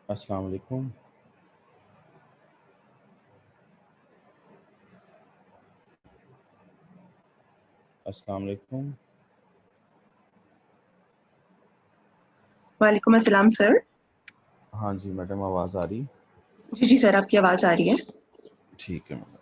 अस्सलाम वालेकुम। अस्सलाम वालेकुम। वालेकुम अस्सलाम सर। हाँ जी मैडम, आवाज़ आ रही? जी जी सर, आपकी आवाज़ आ रही है। ठीक है मैडम।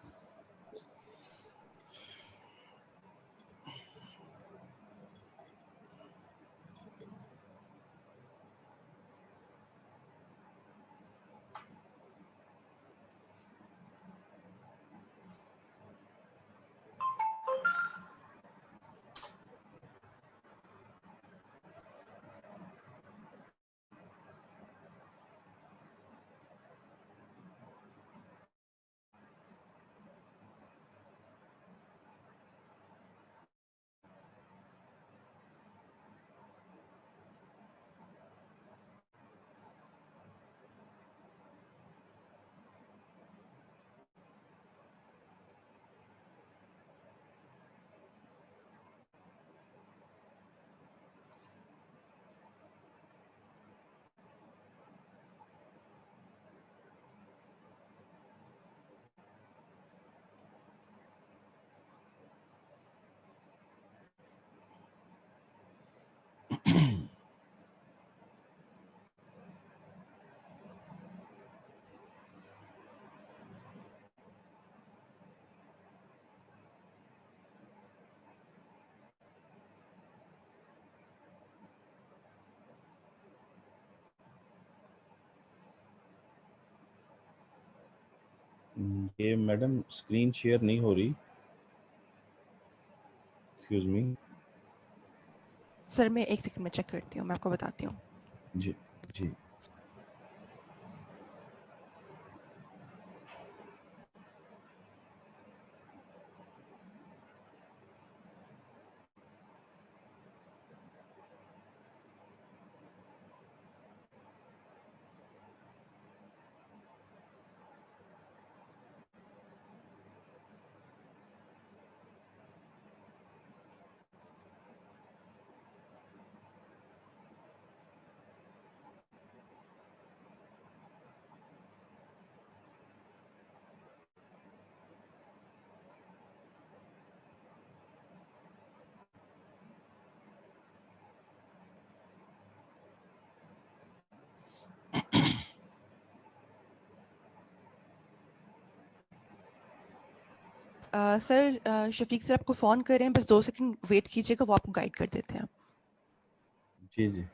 ये मैडम स्क्रीन शेयर नहीं हो रही। Excuse me. सर मैं एक सेकंड में चेक करती हूँ, मैं आपको बताती हूँ। जी जी। सर शफीक सर आपको फ़ोन कर रहे हैं, बस 2 सेकंड वेट कीजिएगा, वो आपको गाइड कर देते हैं। जी जी।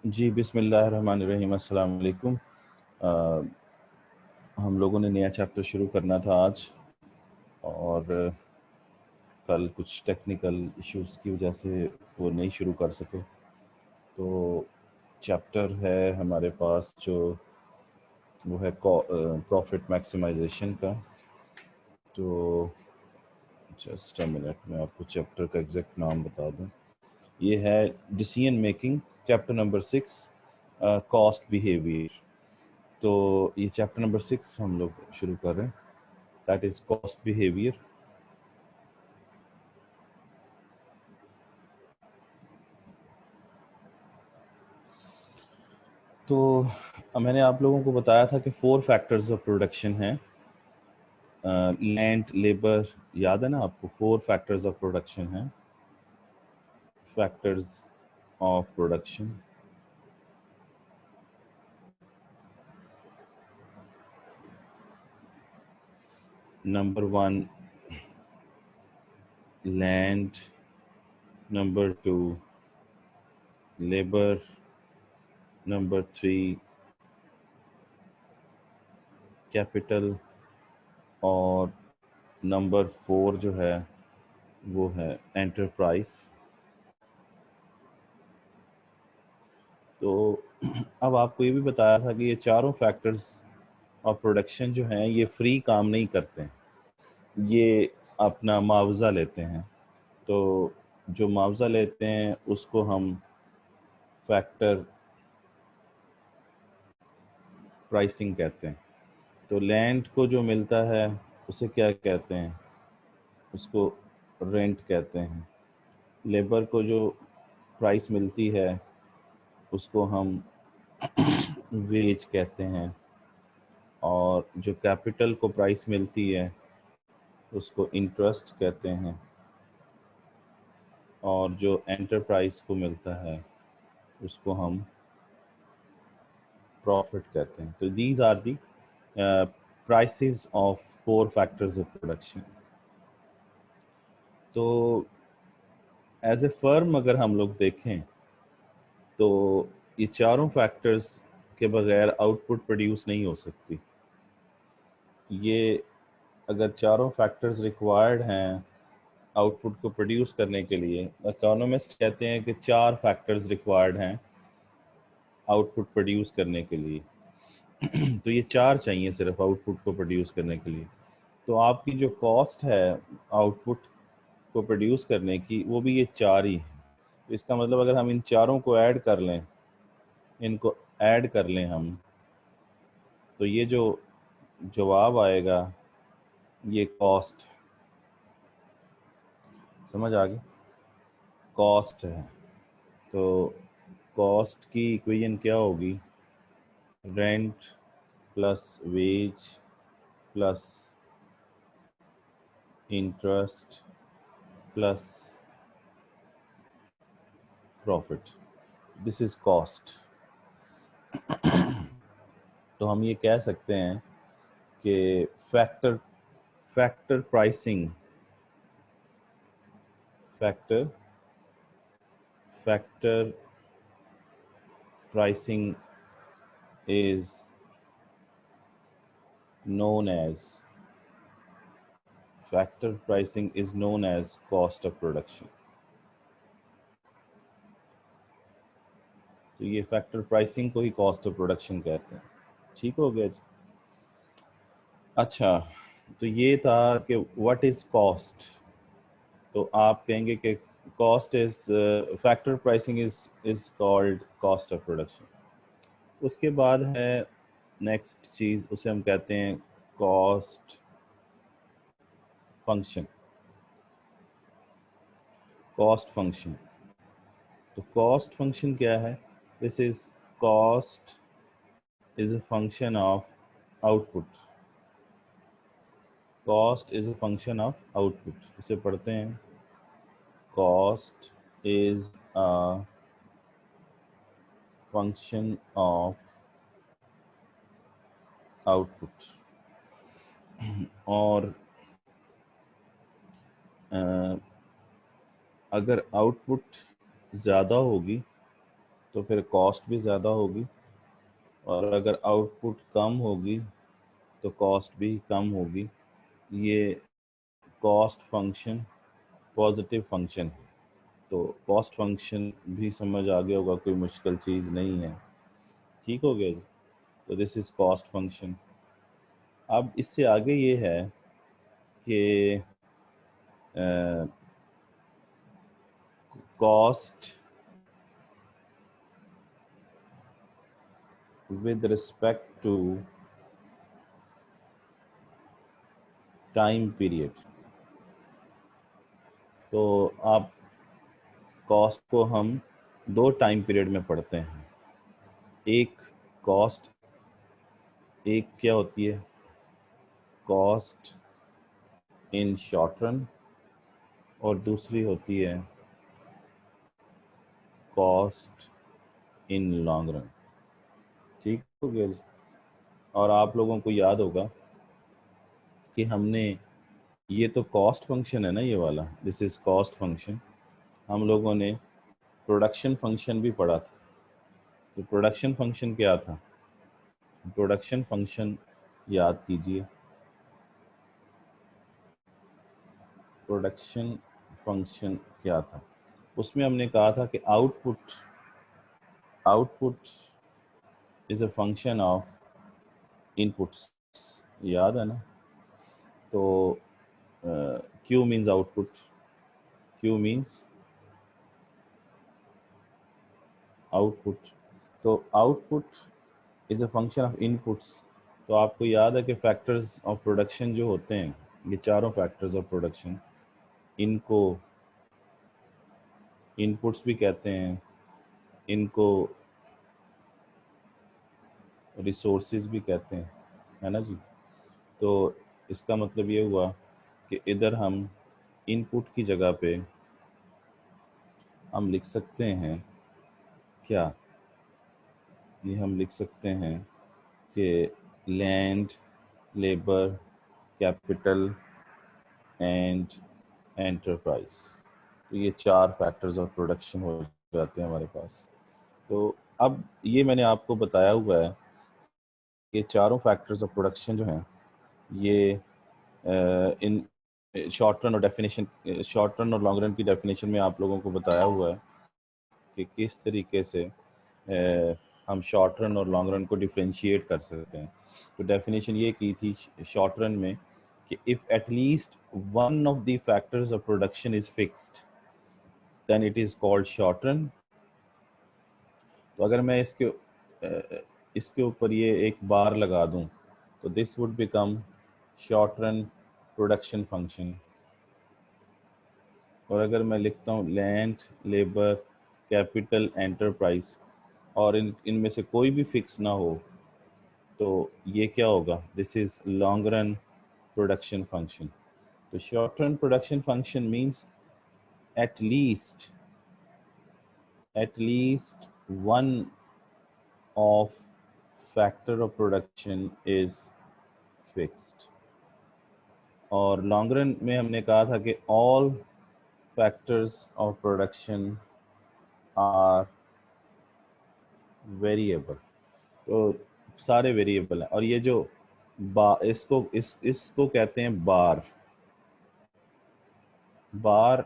जी बिस्मिल्लाहिर्रहमानिर्रहीम, अस्सलाम वालेकुम। हम लोगों ने नया चैप्टर शुरू करना था आज, और कल कुछ टेक्निकल इश्यूज़ की वजह से वो नहीं शुरू कर सके। तो चैप्टर है हमारे पास जो वो है प्रॉफिट मैक्सिमाइजेशन का। तो जस्ट अ मिनट, मैं आपको चैप्टर का एग्जैक्ट नाम बता दूं। ये है decision making, chapter number 6, cost behaviour. तो ये चैप्टर नंबर 6 हम लोग शुरू कर रहे हैं, दैट इज कॉस्ट बिहेवियर। तो मैंने आप लोगों को बताया था कि 4 फैक्टर्स ऑफ प्रोडक्शन हैं। लैंड, लेबर, याद है ना आपको? 4 फैक्टर्स ऑफ प्रोडक्शन हैं, factors of production. Number 1 land, number 2 labour, number 3 capital, और नंबर 4 जो है वो है एंटरप्राइज। तो अब आपको ये भी बताया था कि ये चारों फैक्टर्स ऑफ प्रोडक्शन जो हैं ये फ्री काम नहीं करते हैं, ये अपना मुआवजा लेते हैं। तो जो मुआवजा लेते हैं उसको हम फैक्टर प्राइसिंग कहते हैं। तो लैंड को जो मिलता है उसे क्या कहते हैं? उसको रेंट कहते हैं। लेबर को जो प्राइस मिलती है उसको हम वेज कहते हैं। और जो कैपिटल को प्राइस मिलती है उसको इंटरेस्ट कहते हैं। और जो एंटरप्राइज को मिलता है उसको हम प्रॉफिट कहते हैं। तो these are the prices of 4 factors of production. तो एज ए फर्म अगर हम लोग देखें तो ये चारों फैक्टर्स के बगैर आउटपुट प्रोड्यूस नहीं हो सकती। ये अगर चारों फैक्टर्स रिक्वायर्ड हैं आउटपुट को प्रोड्यूस करने के लिए, इकोनॉमिस्ट कहते हैं कि 4 फैक्टर्स रिक्वायर्ड हैं आउटपुट प्रोड्यूस करने के लिए। तो ये 4 चाहिए सिर्फ आउटपुट को प्रोड्यूस करने के लिए। तो आपकी जो कॉस्ट है आउटपुट को प्रोड्यूस करने की वो भी ये 4 ही है। तो इसका मतलब अगर हम इन चारों को ऐड कर लें, इनको ऐड कर लें हम, तो ये जो जवाब आएगा ये कॉस्ट, समझ आ गई? कॉस्ट है। तो कॉस्ट की इक्वेशन क्या होगी? Rent plus wage plus interest plus profit, this is cost. तो हम ये कह सकते हैं कि factor factor pricing factor factor pricing is known as cost of production। तो ये फैक्टर प्राइसिंग को ही कॉस्ट ऑफ प्रोडक्शन कहते हैं। ठीक हो गया जी? अच्छा, तो ये था कि व्हाट इज कॉस्ट। तो आप कहेंगे कि cost is factor pricing is called cost of production. उसके बाद है नेक्स्ट चीज़, उसे हम कहते हैं कॉस्ट फंक्शन। कॉस्ट फंक्शन, तो कॉस्ट फंक्शन क्या है? This is cost is a function of output. Cost is a function of output. इसे पढ़ते हैं, cost is a function of output. और अगर आउटपुट ज़्यादा होगी तो फिर कॉस्ट भी ज़्यादा होगी, और अगर आउटपुट कम होगी तो कॉस्ट भी कम होगी। ये कॉस्ट फंक्शन पॉजिटिव फंक्शन है। तो कॉस्ट फंक्शन भी समझ आ गया होगा, कोई मुश्किल चीज़ नहीं है। ठीक हो गया जी? तो दिस इज़ कॉस्ट फंक्शन। अब इससे आगे ये है कि cost with respect to time period. तो आप कॉस्ट को हम दो टाइम पीरियड में पढ़ते हैं। एक कॉस्ट, एक क्या होती है? कॉस्ट इन शॉर्ट रन, और दूसरी होती है कॉस्ट इन लॉन्ग रन। ठीक हो गया जी? और आप लोगों को याद होगा कि हमने ये तो कॉस्ट फंक्शन है ना, ये वाला, दिस इज कॉस्ट फंक्शन। हम लोगों ने प्रोडक्शन फंक्शन भी पढ़ा था। तो प्रोडक्शन फंक्शन क्या था? प्रोडक्शन फंक्शन याद कीजिए। प्रोडक्शन फंक्शन क्या था? उसमें हमने कहा था कि output is a function of inputs. याद है ना? तो Q means output, Q means output. तो output is a function of inputs. तो आपको याद है कि फैक्टर्स ऑफ प्रोडक्शन जो होते हैं, ये चारों फैक्टर्स ऑफ प्रोडक्शन, इनको इनपुट्स भी कहते हैं, इनको रिसोर्सेज भी कहते हैं, है ना जी? तो इसका मतलब ये हुआ कि इधर हम इनपुट की जगह पे हम लिख सकते हैं क्या? ये हम लिख सकते हैं कि land, labour, capital and enterprise. तो ये चार फैक्टर्स ऑफ प्रोडक्शन हो जाते हैं हमारे पास। तो अब ये मैंने आपको बताया हुआ है कि चारों फैक्टर्स ऑफ प्रोडक्शन जो हैं, ये इन शॉर्ट रन और डेफिनेशन, शॉर्ट रन और लॉन्ग रन की डेफिनेशन में आप लोगों को बताया हुआ है कि किस तरीके से हम शॉर्ट रन और लॉन्ग रन को डिफ्रेंशिएट कर सकते हैं। तो डेफिनेशन ये की थी शॉर्ट रन में कि if at least one of the factors of production is fixed then it is called short run. तो अगर मैं इसके ऊपर ये एक बार लगा दूं तो this would become short run production function. और अगर मैं लिखता हूँ लैंड, लेबर, कैपिटल, एंटरप्राइज, और इनमें से कोई भी फिक्स ना हो, तो ये क्या होगा? This is long run production function. तो short run production function means at least one of factor of production is fixed। और लॉन्ग रन में हमने कहा था कि all factors of production are variable। तो सारे वेरिएबल हैं। और ये जो इसको कहते हैं बार। बार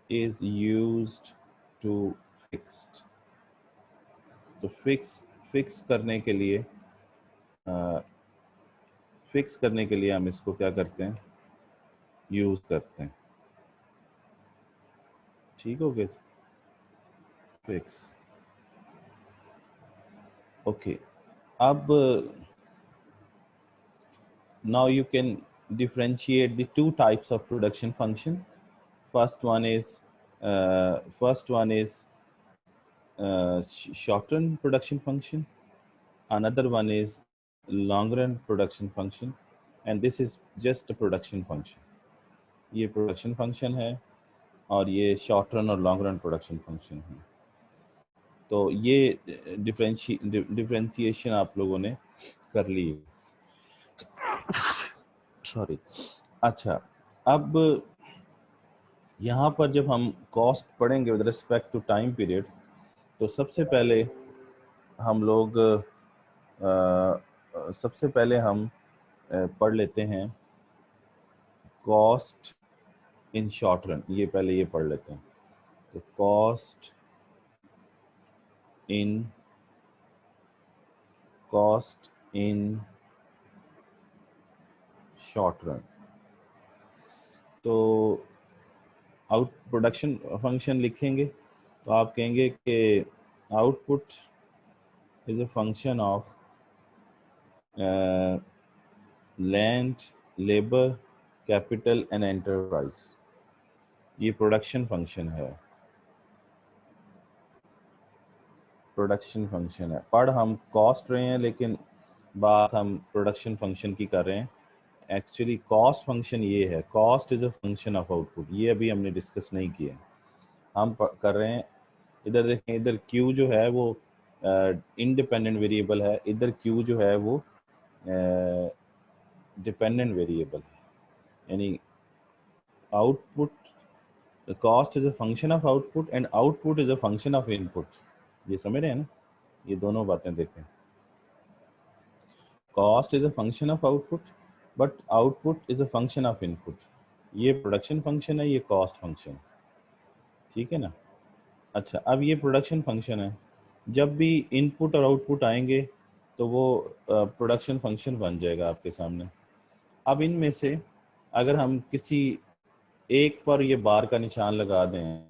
is used to fixed। तो फिक्स करने के लिए हम इसको क्या करते हैं? यूज करते हैं। ठीक हो गया? फिक्स। ओके। अब now you can differentiate the two types of production function। first one is short run production function, another one is long run production function, and this is just a production function। ये production function है और ये short run और long run production function है। तो ये differentiation आप लोगों ने कर ली। सॉरी। अच्छा, अब यहाँ पर जब हम कॉस्ट पढ़ेंगे with respect to time period, तो सबसे पहले हम पढ़ लेते हैं कॉस्ट इन शॉर्ट रन। ये पहले ये पढ़ लेते हैं। तो कॉस्ट इन शॉर्ट रन। तो आउट प्रोडक्शन फंक्शन लिखेंगे तो आप कहेंगे कि output is a function of land, labour, capital and enterprise. ये प्रोडक्शन फंक्शन है। पढ़ हम कॉस्ट रहे हैं, लेकिन बात हम प्रोडक्शन फंक्शन की कर रहे हैं। एक्चुअली कॉस्ट फंक्शन ये है, cost is a function of output. ये अभी हमने डिस्कस नहीं किया। हम कर रहे हैं, इधर देखें, इधर Q जो है वो इंडिपेंडेंट वेरिएबल है, इधर Q जो है वो डिपेंडेंट वेरिएबल है। यानी output, the cost is a function of output and output is a function of input. ये समझ रहे हैं ना? ये दोनों बातें देखें। Cost is a function of output but output is a function of input. ये प्रोडक्शन फंक्शन है, ये कॉस्ट फंक्शन। ठीक है ना? अच्छा, अब ये प्रोडक्शन फंक्शन है। जब भी इनपुट और आउटपुट आएंगे तो वो प्रोडक्शन फंक्शन बन जाएगा आपके सामने। अब इनमें से अगर हम किसी एक पर ये बार का निशान लगा दें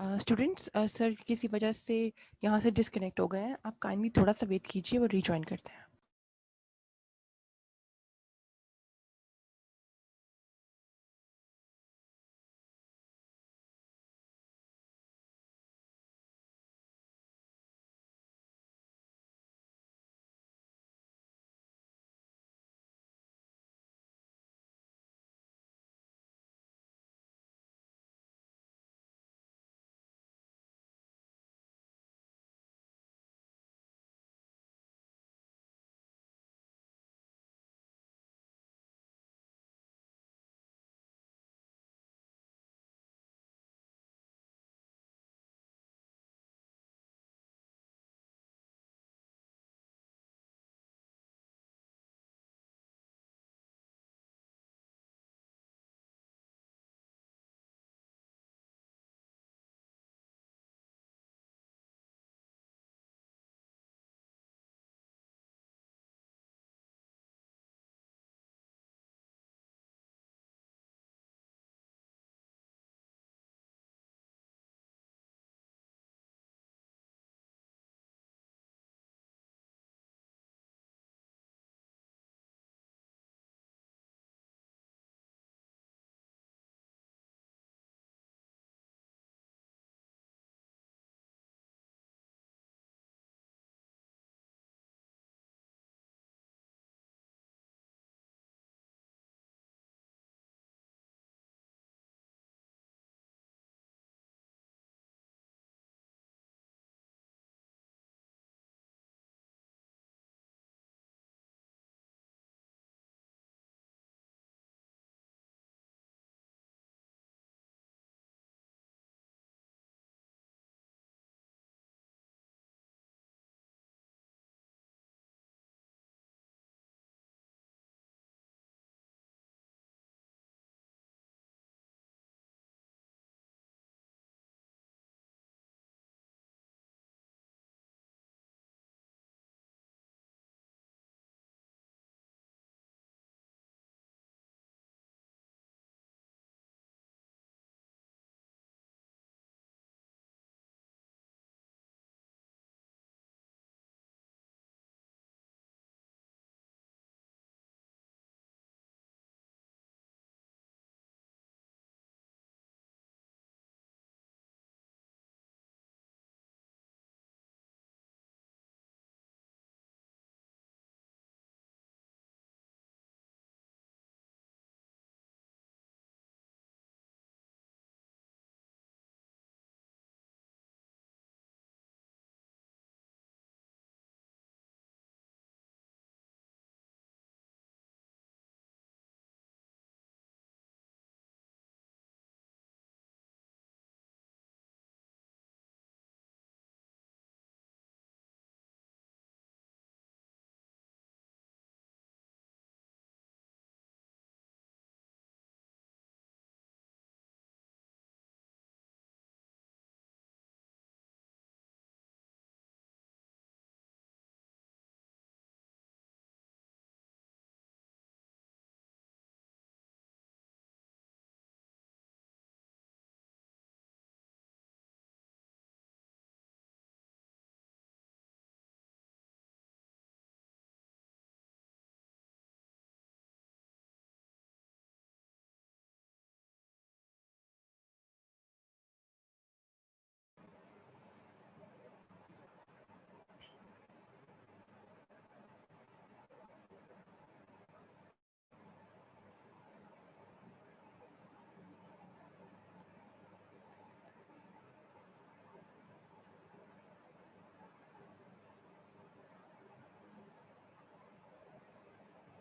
स्टूडेंट्स सर किसी वजह से यहाँ से डिस्कनेक्ट हो गए हैं, आप काइंडली थोड़ा सा वेट कीजिए, वो रिजॉइन करते हैं।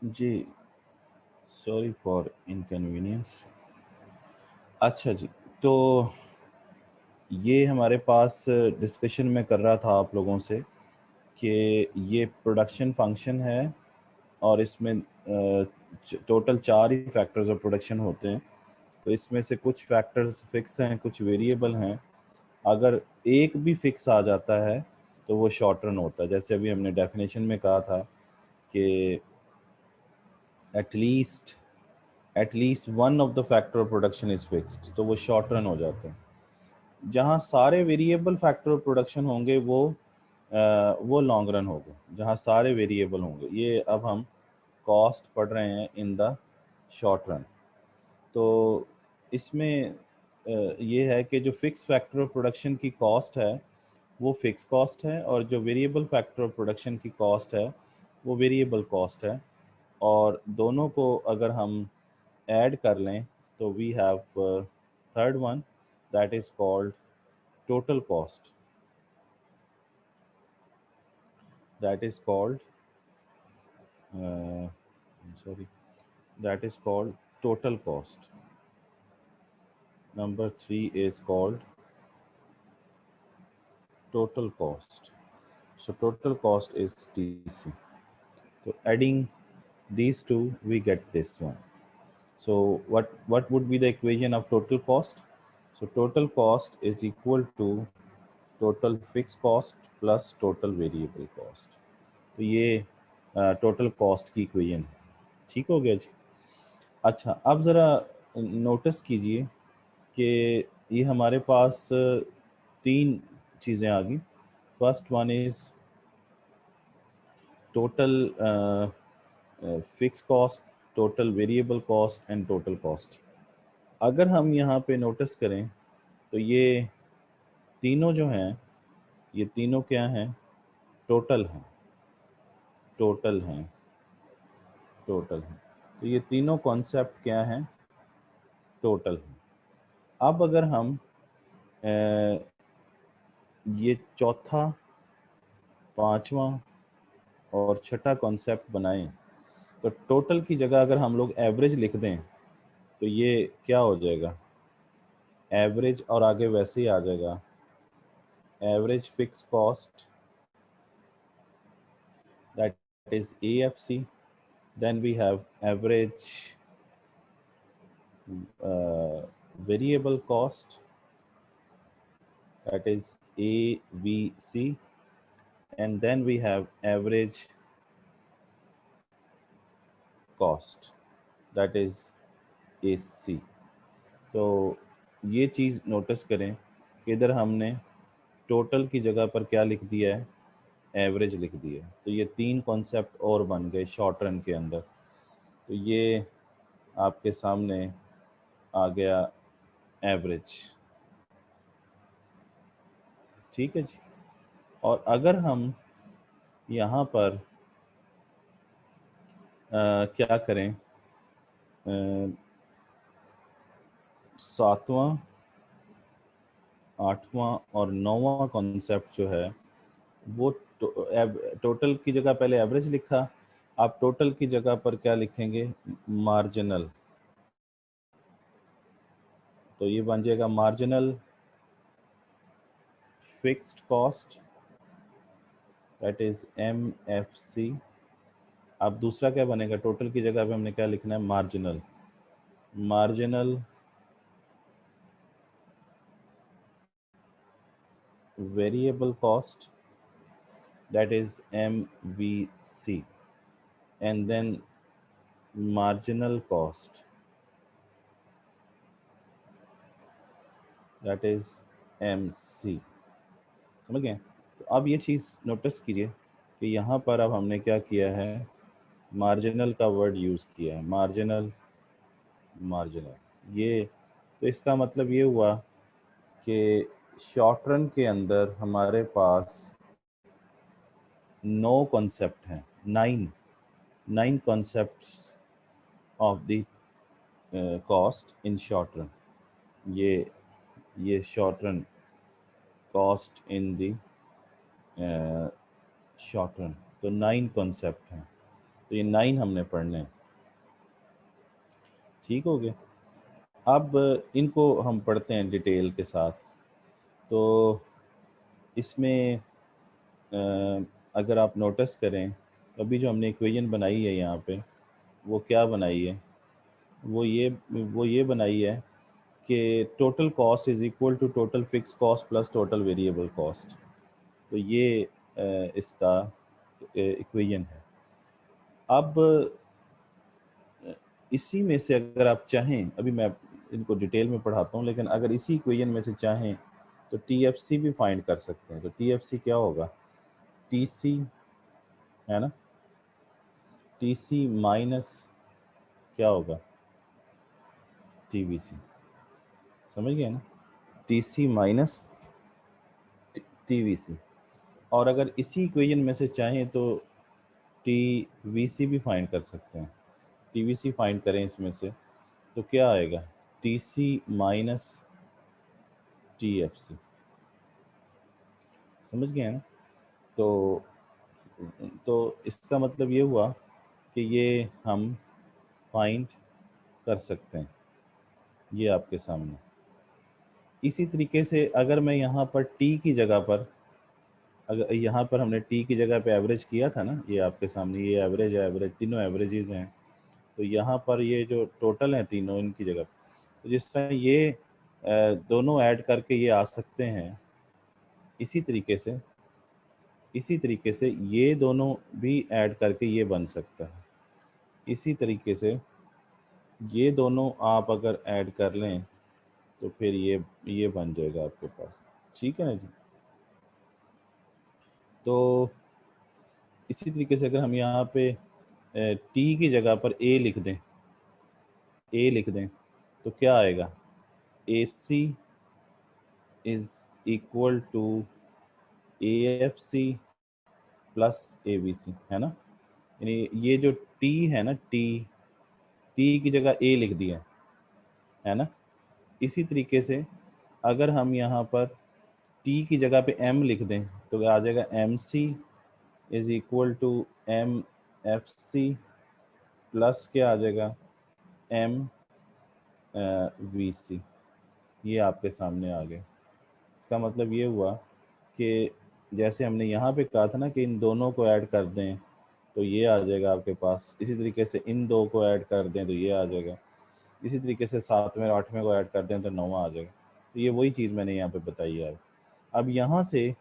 जी, सॉरी फॉर इनकन्वीनियंस। अच्छा जी, तो ये हमारे पास डिस्कशन में कर रहा था आप लोगों से कि ये प्रोडक्शन फंक्शन है और इसमें total 4 he factors of production होते हैं। तो इसमें से कुछ फैक्टर्स फिक्स हैं, कुछ वेरिएबल हैं। अगर एक भी फिक्स आ जाता है तो वो शॉर्ट रन होता है। जैसे अभी हमने डेफिनेशन में कहा था कि at least one of the factor of production is fixed, तो वो शॉर्ट रन हो जाता है। जहाँ सारे वेरिएबल फैक्टर ऑफ प्रोडक्शन होंगे वो लॉन्ग रन होगा, जहाँ सारे वेरिएबल होंगे। ये अब हम कॉस्ट पढ़ रहे हैं इन द शॉर्ट रन। तो इसमें ये है कि जो फिक्स फैक्टर ऑफ प्रोडक्शन की कॉस्ट है वो फिक्स कॉस्ट है, और जो वेरिएबल फैक्टर ऑफ प्रोडक्शन की कॉस्ट है वो वेरिएबल कॉस्ट है। और दोनों को अगर हम ऐड कर लें तो we have third one, that is called total cost, that is called sorry that is called total cost. Number 3 is called total cost. So total cost is TC. So adding these two we get this one. So what would be the equation of total cost? So total cost is equal to total fixed cost plus total variable cost. तो ये total cost की equation है। ठीक हो गया जी। अच्छा, अब ज़रा नोटिस कीजिए कि ये हमारे पास तीन चीज़ें आ गई। First one is total fix cost, total variable cost and total cost. अगर हम यहाँ पे नोटिस करें तो ये तीनों जो हैं, ये तीनों क्या हैं? टोटल हैं, टोटल हैं, टोटल हैं। तो ये तीनों कॉन्सेप्ट क्या हैं? टोटल हैं। अब अगर हम ये चौथा, पांचवा और छठा कॉन्सेप्ट बनाएं तो टोटल की जगह अगर हम लोग एवरेज लिख दें तो ये क्या हो जाएगा? एवरेज, और आगे वैसे ही आ जाएगा average fix cost, that is AFC। Then we have average variable cost, that is AVC, and then we have average cost, that is AC। तो ये चीज़ नोटिस करें कि इधर हमने टोटल की जगह पर क्या लिख दिया है? एवरेज लिख दिया है। तो ये तीन कॉन्सेप्ट और बन गए शॉर्ट रन के अंदर। तो ये आपके सामने आ गया एवरेज। ठीक है जी। और अगर हम यहाँ पर क्या करें, सातवां, आठवां और नौवां कॉन्सेप्ट जो है वो टोटल की जगह पहले एवरेज लिखा, आप टोटल की जगह पर क्या लिखेंगे? मार्जिनल। तो ये बन जाएगा marginal fixed cost, that is MFC। अब दूसरा क्या बनेगा? टोटल की जगह पे हमने क्या लिखना है? Marginal, marginal variable cost, that is MVC, and then marginal cost, that is MC। समझ गए? तो अब ये चीज़ नोटिस कीजिए कि यहाँ पर अब हमने क्या किया है? मार्जिनल का वर्ड यूज़ किया है, मार्जिनल, मार्जिनल। ये तो इसका मतलब ये हुआ कि शॉर्ट रन के अंदर हमारे पास 9 कॉन्सेप्ट हैं, 9 concepts of the cost in short run. ये short run cost in the short run, तो 9 कॉन्सेप्ट हैं। तो ये 9 हमने पढ़ने हैं। ठीक हो गया? अब इनको हम पढ़ते हैं डिटेल के साथ। तो इसमें अगर आप नोटिस करें, अभी जो हमने इक्वेशन बनाई है यहाँ पे, वो क्या बनाई है? वो ये बनाई है कि total cost is equal to total fix cost plus total variable cost. तो ये इसका इक्वेशन है। अब इसी में से अगर आप चाहें, अभी मैं इनको डिटेल में पढ़ाता हूँ, लेकिन अगर इसी इक्वेशन में से चाहें तो TFC भी फाइंड कर सकते हैं। तो TFC क्या होगा, TC है ना, TC माइनस क्या होगा, TVC, समझ गए ना, TC माइनस TVC। और अगर इसी इक्वेशन में से चाहें तो TVC भी फाइंड कर सकते हैं। TVC फाइंड करें इसमें से तो क्या आएगा, TC माइनस TFC, समझ गए ना। तो इसका मतलब ये हुआ कि ये हम फाइंड कर सकते हैं, ये आपके सामने। इसी तरीके से अगर मैं यहाँ पर T की जगह पर, अगर यहाँ पर हमने T की जगह पे एवरेज किया था ना, ये आपके सामने, ये एवरेज है, एवरेज तीनों एवरेजेस हैं, तो यहाँ पर ये जो टोटल हैं तीनों इनकी जगह, तो जिस तरह ये दोनों ऐड करके ये आ सकते हैं, इसी तरीके से ये दोनों भी ऐड करके ये बन सकता है। इसी तरीके से ये दोनों आप अगर ऐड कर लें तो फिर ये बन जाएगा आपके पास, ठीक है ना जी। तो इसी तरीके से अगर हम यहाँ पे T की जगह पर A लिख दें तो क्या आएगा, AC is equal to AFC plus ABC, है ना। यानी ये जो T है ना, T की जगह A लिख दिया है ना। इसी तरीके से अगर हम यहाँ पर T की जगह पे M लिख दें तो आ जाएगा MC is equal to MFC plus क्या आ जाएगा, MVC। ये आपके सामने आ गया। इसका मतलब ये हुआ कि जैसे हमने यहाँ पे कहा था ना कि इन दोनों को ऐड कर दें तो ये आ जाएगा आपके पास, इसी तरीके से इन दो को ऐड कर दें तो ये आ जाएगा, इसी तरीके से 7वें और 8वें को ऐड कर दें तो 9वां आ जाएगा। तो ये वही चीज़ मैंने यहाँ पे बताई है। अब यहाँ से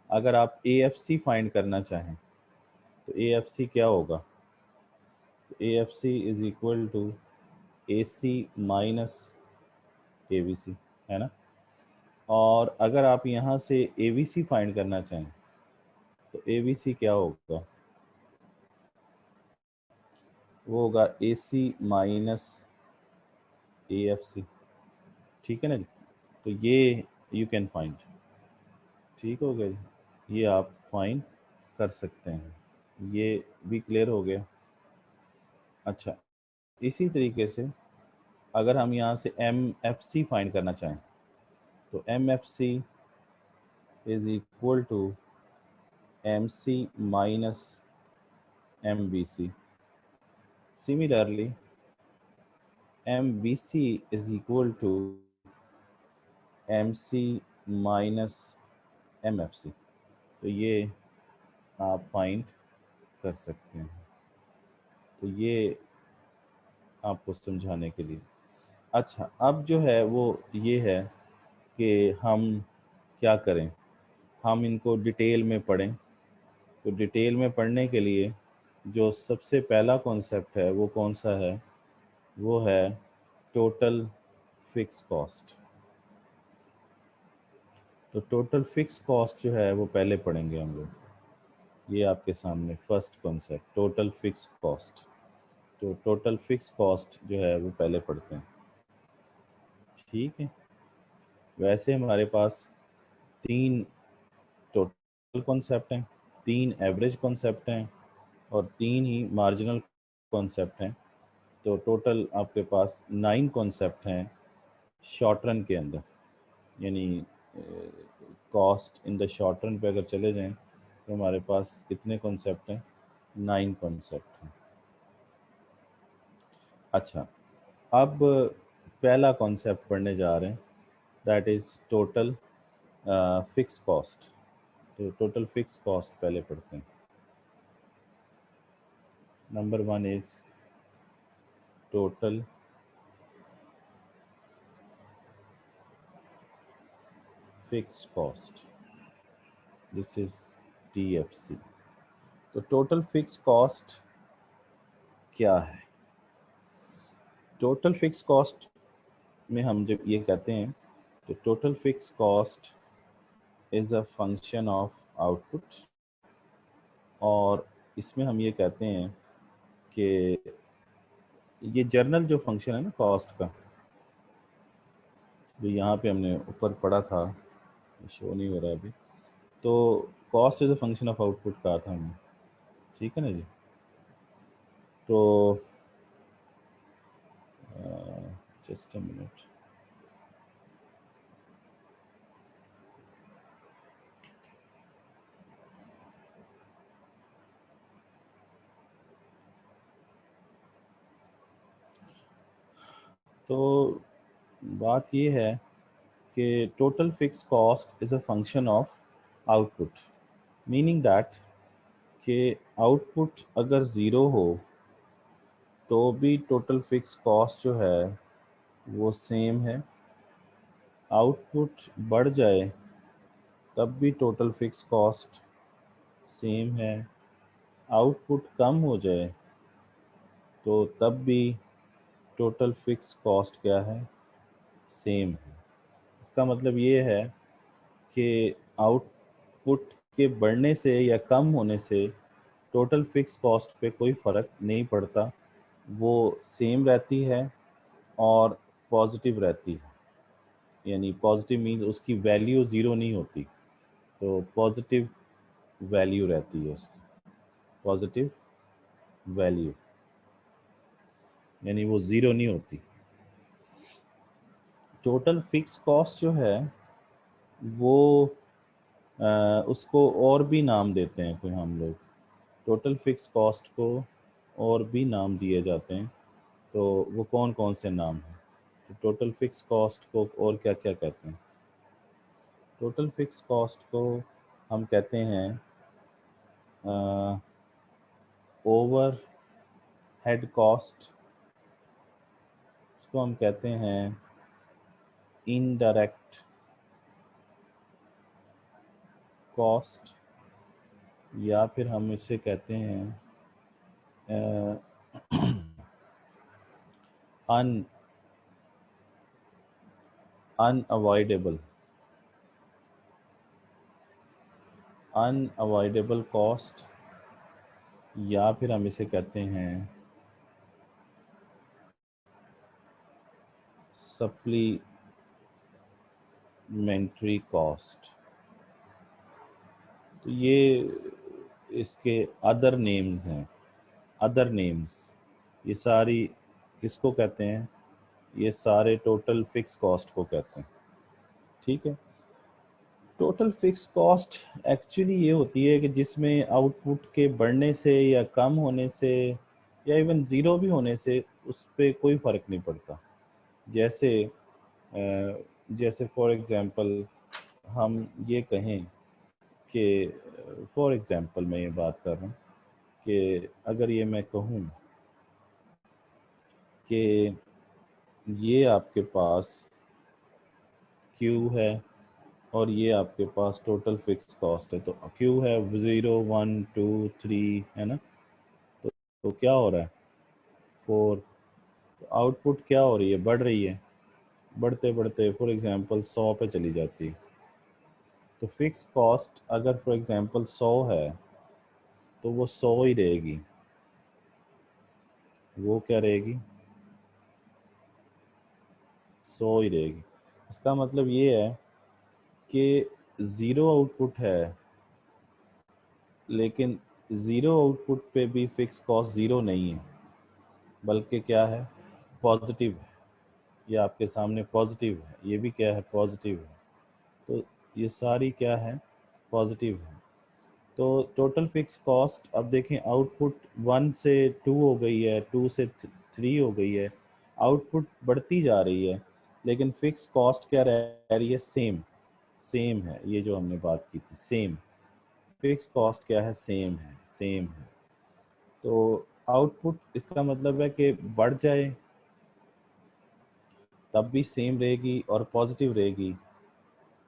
अगर आप AFC फाइंड करना चाहें तो AFC क्या होगा, AFC is equal to AC minus AVC, है ना। और अगर आप यहाँ से AVC फाइंड करना चाहें तो AVC क्या होगा, वो होगा AC माइनस AFC, ठीक है ना जी। तो ये यू कैन फाइंड, ठीक हो गया जी, ये आप फाइंड कर सकते हैं। ये भी क्लियर हो गया। अच्छा, इसी तरीके से अगर हम यहाँ से MFC फाइंड करना चाहें तो MFC is equal to MC minus MVC। Similarly MVC is equal to MC minus MFC। तो ये आप फाइंड कर सकते हैं। तो ये आपको समझाने के लिए। अच्छा, अब जो है वो ये है कि हम क्या करें, हम इनको डिटेल में पढ़ें। तो डिटेल में पढ़ने के लिए जो सबसे पहला कॉन्सेप्ट है वो कौन सा है, वो है टोटल फिक्स कॉस्ट। तो टोटल फिक्स कॉस्ट जो है वो पहले पढ़ेंगे हम लोग। ये आपके सामने first concept total fix cost. तो टोटल फिक्स कॉस्ट जो है वो पहले पढ़ते हैं, ठीक है। वैसे हमारे पास 3 टोटल कॉन्सेप्ट हैं, 3 एवरेज कॉन्सेप्ट हैं और 3 ही मार्जिनल कॉन्सेप्ट हैं। तो टोटल आपके पास 9 कॉन्सेप्ट हैं शॉर्ट रन के अंदर। यानी cost in the short run पे अगर चले जाएं तो हमारे पास कितने कॉन्सेप्ट हैं, 9 कॉन्सेप्ट हैं। अच्छा, अब पहला कॉन्सेप्ट पढ़ने जा रहे हैं, that is total fix cost. तो टोटल फिक्स कॉस्ट पहले पढ़ते हैं। Number 1 is total fix cost, this is TFC। तो टोटल फिक्स कॉस्ट क्या है, टोटल फिक्स कॉस्ट में हम जब ये कहते हैं तो total fix cost is a function of output, और इसमें हम ये कहते हैं कि ये जर्नल जो फंक्शन है ना कॉस्ट का, जो यहाँ पे हमने ऊपर पढ़ा था, शो नहीं हो रहा अभी, तो cost is a function of output कहा था हमने, ठीक है ना जी। तो जस्ट अ मिनट, तो बात ये है कि total fix cost is a function of output, meaning that कि आउटपुट अगर ज़ीरो हो तो भी टोटल फिक्स कॉस्ट जो है वो सेम है, आउटपुट बढ़ जाए तब भी टोटल फिक्स कॉस्ट सेम है, आउटपुट कम हो जाए तो तब भी टोटल फिक्स कॉस्ट क्या है, सेम है। इसका मतलब ये है कि आउटपुट के बढ़ने से या कम होने से टोटल फिक्स कॉस्ट पे कोई फ़र्क नहीं पड़ता, वो सेम रहती है और पॉजिटिव रहती है। यानी पॉजिटिव मीन्स उसकी वैल्यू ज़ीरो नहीं होती, तो पॉजिटिव वैल्यू रहती है उसकी, पॉजिटिव वैल्यू, यानी वो ज़ीरो नहीं होती। टोटल फिक्स कॉस्ट जो है वो उसको और भी नाम देते हैं कोई हम लोग, टोटल फिक्स कॉस्ट को और भी नाम दिए जाते हैं, तो वो कौन कौन से नाम हैं? तो टोटल फिक्स कॉस्ट को और क्या क्या कहते हैं? टोटल फिक्स कॉस्ट को हम कहते हैं ओवर हेड कॉस्ट, इसको हम कहते हैं इनडायरेक्ट कॉस्ट, या फिर हम इसे कहते हैं अनअवॉइडेबल अनअवॉइडेबल कॉस्ट, या फिर हम इसे कहते हैं सप्लीमेंट्री कॉस्ट। तो ये इसके अदर नेम्स हैं, अदर नेम्स, ये सारी किसको कहते हैं? ये सारे टोटल फिक्स कॉस्ट को कहते हैं, ठीक है। टोटल फिक्स कॉस्ट एक्चुअली ये होती है कि जिसमें आउटपुट के बढ़ने से या कम होने से या इवन ज़ीरो भी होने से उस पर कोई फ़र्क नहीं पड़ता। जैसे फॉर एग्ज़ाम्पल हम ये कहें कि फॉर एग्ज़ाम्पल मैं ये बात कर रहा हूँ कि अगर ये मैं कहूँ कि ये आपके पास क्यू है और ये आपके पास टोटल फिक्स कॉस्ट है, तो क्यू है 0 1 2 3 है ना, तो क्या हो रहा है 4, तो आउटपुट क्या हो रही है, बढ़ रही है, बढ़ते बढ़ते फॉर एग्जांपल 100 पे चली जाती है। तो फिक्स कॉस्ट अगर फॉर एग्जांपल 100 है तो वो 100 ही रहेगी, वो क्या रहेगी, 100 ही रहेगी। इसका मतलब ये है कि ज़ीरो आउटपुट है, लेकिन ज़ीरो आउटपुट पे भी फिक्स कॉस्ट ज़ीरो नहीं है, बल्कि क्या है, पॉजिटिव है। ये आपके सामने पॉजिटिव है, ये भी क्या है, पॉजिटिव है, तो ये सारी क्या है, पॉजिटिव है। तो टोटल फिक्स कॉस्ट, अब देखें आउटपुट 1 से 2 हो गई है, 2 से 3 हो गई है, आउटपुट बढ़ती जा रही है, लेकिन फिक्स कॉस्ट क्या रह रही है, सेम, सेम है। ये जो हमने बात की थी, सेम फिक्स कॉस्ट क्या है, सेम है, सेम है। तो आउटपुट इसका मतलब है कि बढ़ जाए तब भी सेम रहेगी और पॉजिटिव रहेगी,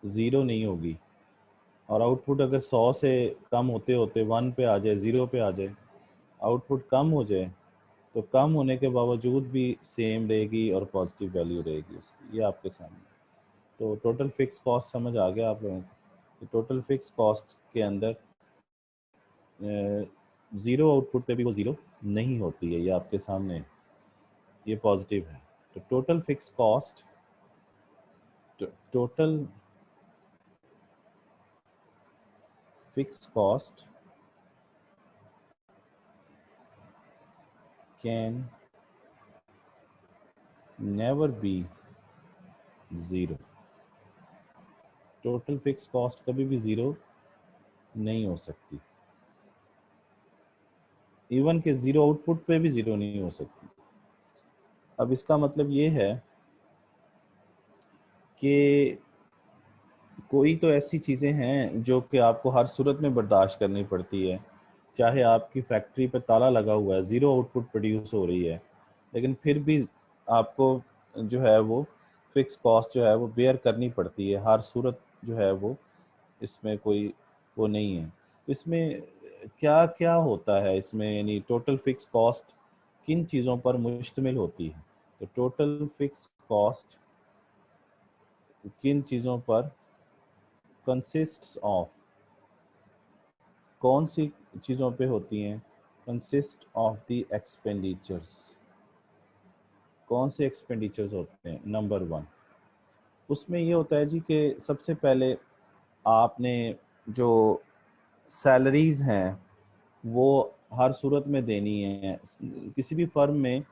ज़ीरो नहीं होगी। और आउटपुट अगर 100 से कम होते होते 1 पे आ जाए, 0 पे आ जाए, आउटपुट कम हो जाए, तो कम होने के बावजूद भी सेम रहेगी और पॉजिटिव वैल्यू रहेगी उसकी। ये आपके सामने तो टोटल फिक्स कॉस्ट समझ आ गया आप लोगों को। टोटल फिक्स कॉस्ट के अंदर ज़ीरो आउटपुट पे भी वो ज़ीरो नहीं होती है, ये आपके सामने है, ये पॉजिटिव है। तो total fix cost, total fix cost can never be zero. Total fix cost कभी भी ज़ीरो नहीं हो सकती, इवन के ज़ीरो आउटपुट पे भी ज़ीरो नहीं हो सकती। अब इसका मतलब ये है कि कोई तो ऐसी चीज़ें हैं जो कि आपको हर सूरत में बर्दाश्त करनी पड़ती है, चाहे आपकी फैक्ट्री पे ताला लगा हुआ है, ज़ीरो आउटपुट प्रोड्यूस हो रही है, लेकिन फिर भी आपको जो है वो फिक्स कॉस्ट जो है वो बेयर करनी पड़ती है हर सूरत, जो है वो इसमें कोई वो नहीं है। इसमें क्या क्या होता है इसमें, यानी टोटल फिक्स कॉस्ट किन चीज़ों पर मुश्तमिल होती है? तो टोटल फिक्स कॉस्ट किन चीज़ों पर कंसिस्ट्स ऑफ, कौन सी चीज़ों पे होती हैं? Consist of the expenditures. कौन से एक्सपेंडिचर्स होते हैं? नंबर वन, उसमें ये होता है जी कि सबसे पहले आपने जो सैलरीज़ हैं वो हर सूरत में देनी है। किसी भी फर्म में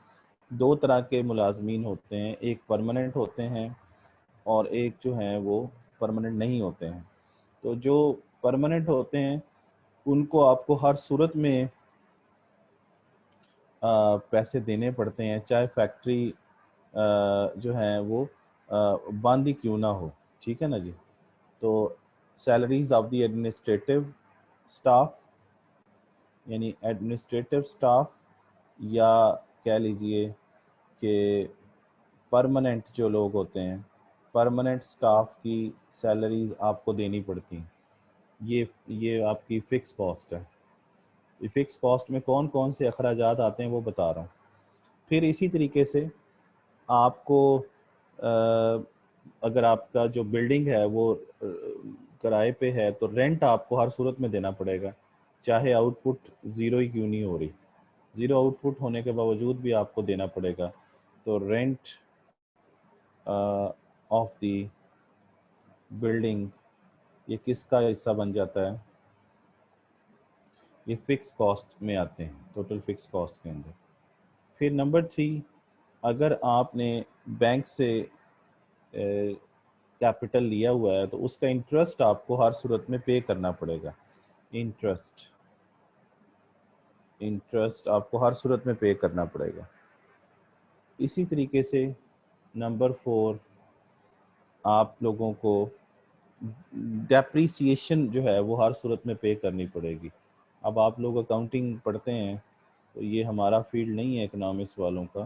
दो तरह के मुलाजमीन होते हैं, एक परमानेंट होते हैं और एक जो हैं वो परमानेंट नहीं होते हैं। तो जो परमानेंट होते हैं उनको आपको हर सूरत में पैसे देने पड़ते हैं, चाहे फैक्ट्री जो है वो बंद ही क्यों ना हो, ठीक है ना जी। तो salaries of the administrative staff, यानी एडमिनिस्ट्रेटिव स्टाफ, या कह लीजिए कि परमानेंट जो लोग होते हैं, परमानेंट स्टाफ की सैलरीज आपको देनी पड़ती हैं। ये आपकी फ़िक्स कॉस्ट है। ये फ़िक्स कॉस्ट में कौन कौन से अखराजात आते हैं वो बता रहा हूँ। फिर इसी तरीके से आपको अगर आपका जो बिल्डिंग है वो किराए पे है तो रेंट आपको हर सूरत में देना पड़ेगा, चाहे आउटपुट ज़ीरो ही क्यों नहीं हो रही। ज़ीरो आउटपुट होने के बावजूद भी आपको देना पड़ेगा। तो रेंट ऑफ द बिल्डिंग, ये किसका हिस्सा बन जाता है? ये फिक्स कॉस्ट में आते हैं, टोटल फिक्स कॉस्ट के अंदर। फिर नंबर थ्री, अगर आपने बैंक से कैपिटल लिया हुआ है तो उसका इंटरेस्ट आपको हर सूरत में पे करना पड़ेगा। इंटरेस्ट आपको हर सूरत में पे करना पड़ेगा। इसी तरीके से नंबर फोर, आप लोगों को डेप्रीसिएशन जो है वो हर सूरत में पे करनी पड़ेगी। अब आप लोग अकाउंटिंग पढ़ते हैं तो ये हमारा फील्ड नहीं है इकोनॉमिक्स वालों का,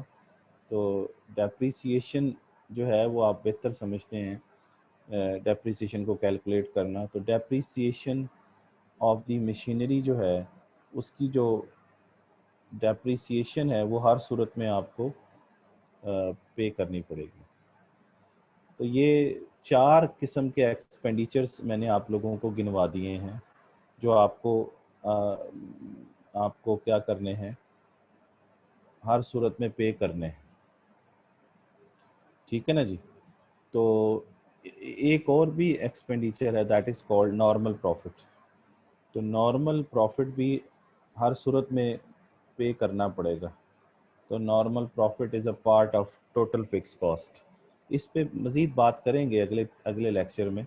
तो डेप्रीसिएशन जो है वो आप बेहतर समझते हैं, डेप्रीसिएशन को कैलकुलेट करना। तो डेप्रीसिएशन ऑफ द मशीनरी जो है उसकी जो डेप्रीसिएशन है वो हर सूरत में आपको पे करनी पड़ेगी। तो ये चार किस्म के एक्सपेंडिचर्स मैंने आप लोगों को गिनवा दिए हैं जो आपको क्या करने हैं, हर सूरत में पे करने हैं, ठीक है ना जी। तो एक और भी एक्सपेंडिचर है, that is called normal profit. तो नॉर्मल प्रॉफिट भी हर सूरत में पे करना पड़ेगा। तो normal profit is a part of total fix cost. इस पे मज़ीद बात करेंगे अगले अगले लेक्चर में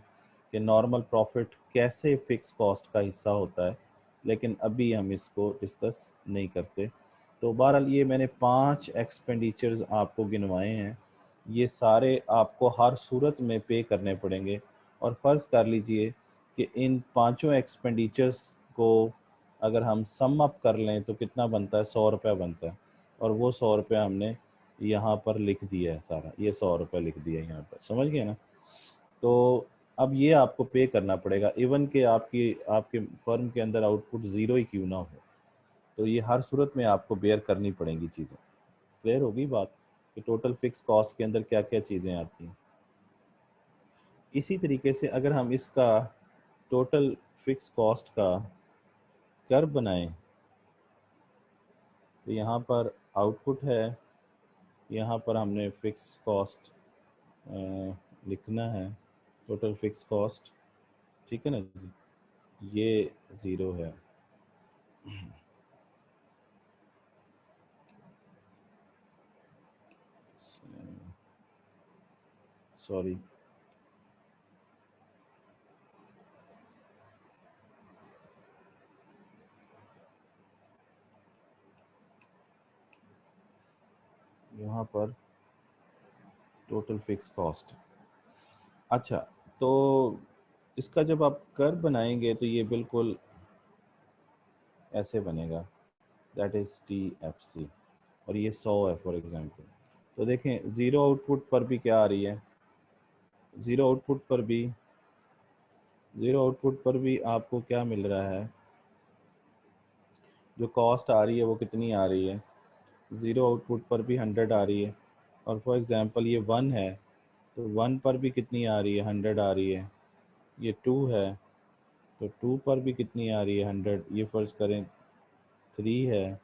कि नॉर्मल प्रॉफिट कैसे फिक्स कॉस्ट का हिस्सा होता है, लेकिन अभी हम इसको डिस्कस नहीं करते। तो बहरहाल ये मैंने 5 एक्सपेंडिचर्स आपको गिनवाए हैं, ये सारे आपको हर सूरत में पे करने पड़ेंगे। और फ़र्ज़ कर लीजिए कि इन पाँचों एक्सपेंडिचर्स को अगर हम सम अप कर लें तो कितना बनता है? 100 रुपये बनता है। और वो 100 रुपये हमने यहाँ पर लिख दिया है, सारा ये 100 रुपये लिख दिया है यहाँ पर, समझ गए ना। तो अब ये आपको पे करना पड़ेगा, इवन के आपके फर्म के अंदर आउटपुट ज़ीरो ही क्यों ना हो, तो ये हर सूरत में आपको बेयर करनी पड़ेंगी चीज़ें। क्लियर होगी बात कि टोटल फिक्स कॉस्ट के अंदर क्या क्या चीज़ें आती हैं। इसी तरीके से अगर हम इसका टोटल फिक्स कॉस्ट का कर्व बनाएं तो यहाँ पर आउटपुट है, यहाँ पर हमने फिक्स कॉस्ट लिखना है, टोटल फिक्स कॉस्ट, ठीक है ना जी, ये 0 है। सॉरी, यहाँ पर टोटल फिक्स कॉस्ट। अच्छा, तो इसका जब आप कर्व बनाएंगे तो ये बिल्कुल ऐसे बनेगा, दैट इज TFC, और ये 100 है फॉर एग्जांपल। तो देखें ज़ीरो आउटपुट पर भी क्या आ रही है, ज़ीरो आउटपुट पर भी आपको क्या मिल रहा है, जो कॉस्ट आ रही है वो कितनी आ रही है, ज़ीरो आउटपुट पर भी 100 आ रही है, और फॉर एग्जांपल ये 1 है तो 1 पर भी कितनी आ रही है, 100 आ रही है। ये 2 है तो 2 पर भी कितनी आ रही है, 100। ये फ़र्ज़ करें 3 है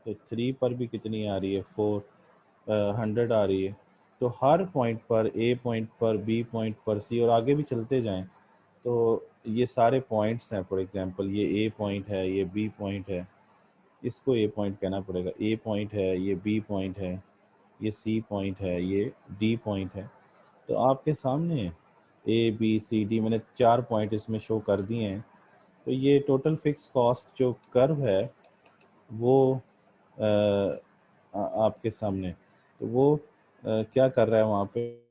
तो 3 पर भी कितनी आ रही है, 100 आ रही है। तो हर पॉइंट पर, ए पॉइंट पर, बी पॉइंट पर, सी, और आगे भी चलते जाएं तो ये सारे पॉइंट्स हैं। फॉर एग्जांपल ये ए पॉइंट है, ये बी पॉइंट है, इसको ए पॉइंट कहना पड़ेगा, ए पॉइंट है, ये बी पॉइंट है, ये सी पॉइंट है, ये डी पॉइंट है। तो आपके सामने A B C D मैंने 4 पॉइंट इसमें शो कर दिए हैं। तो ये टोटल फिक्स कॉस्ट जो कर्व है वो आपके सामने, तो वो क्या कर रहा है वहाँ पे,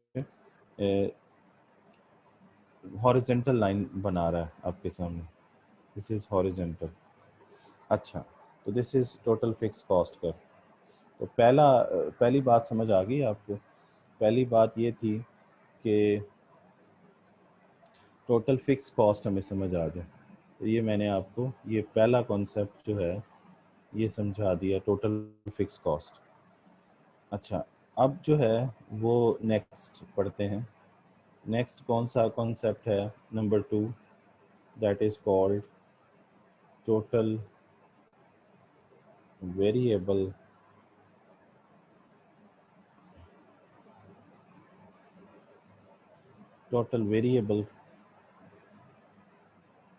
हॉरिजेंटल लाइन बना रहा है आपके सामने, दिस इज़ हॉरिजेंटल। अच्छा, तो this is total fix cost curve. तो पहली बात समझ आ गई आपको। पहली बात ये थी कि टोटल फिक्स कॉस्ट हमें समझ आ जाए, तो ये मैंने आपको ये पहला कॉन्सेप्ट जो है ये समझा दिया, टोटल फिक्स कॉस्ट। अच्छा, अब जो है वो नेक्स्ट पढ़ते हैं। नेक्स्ट कौन सा कॉन्सेप्ट है, number 2, that is called total variable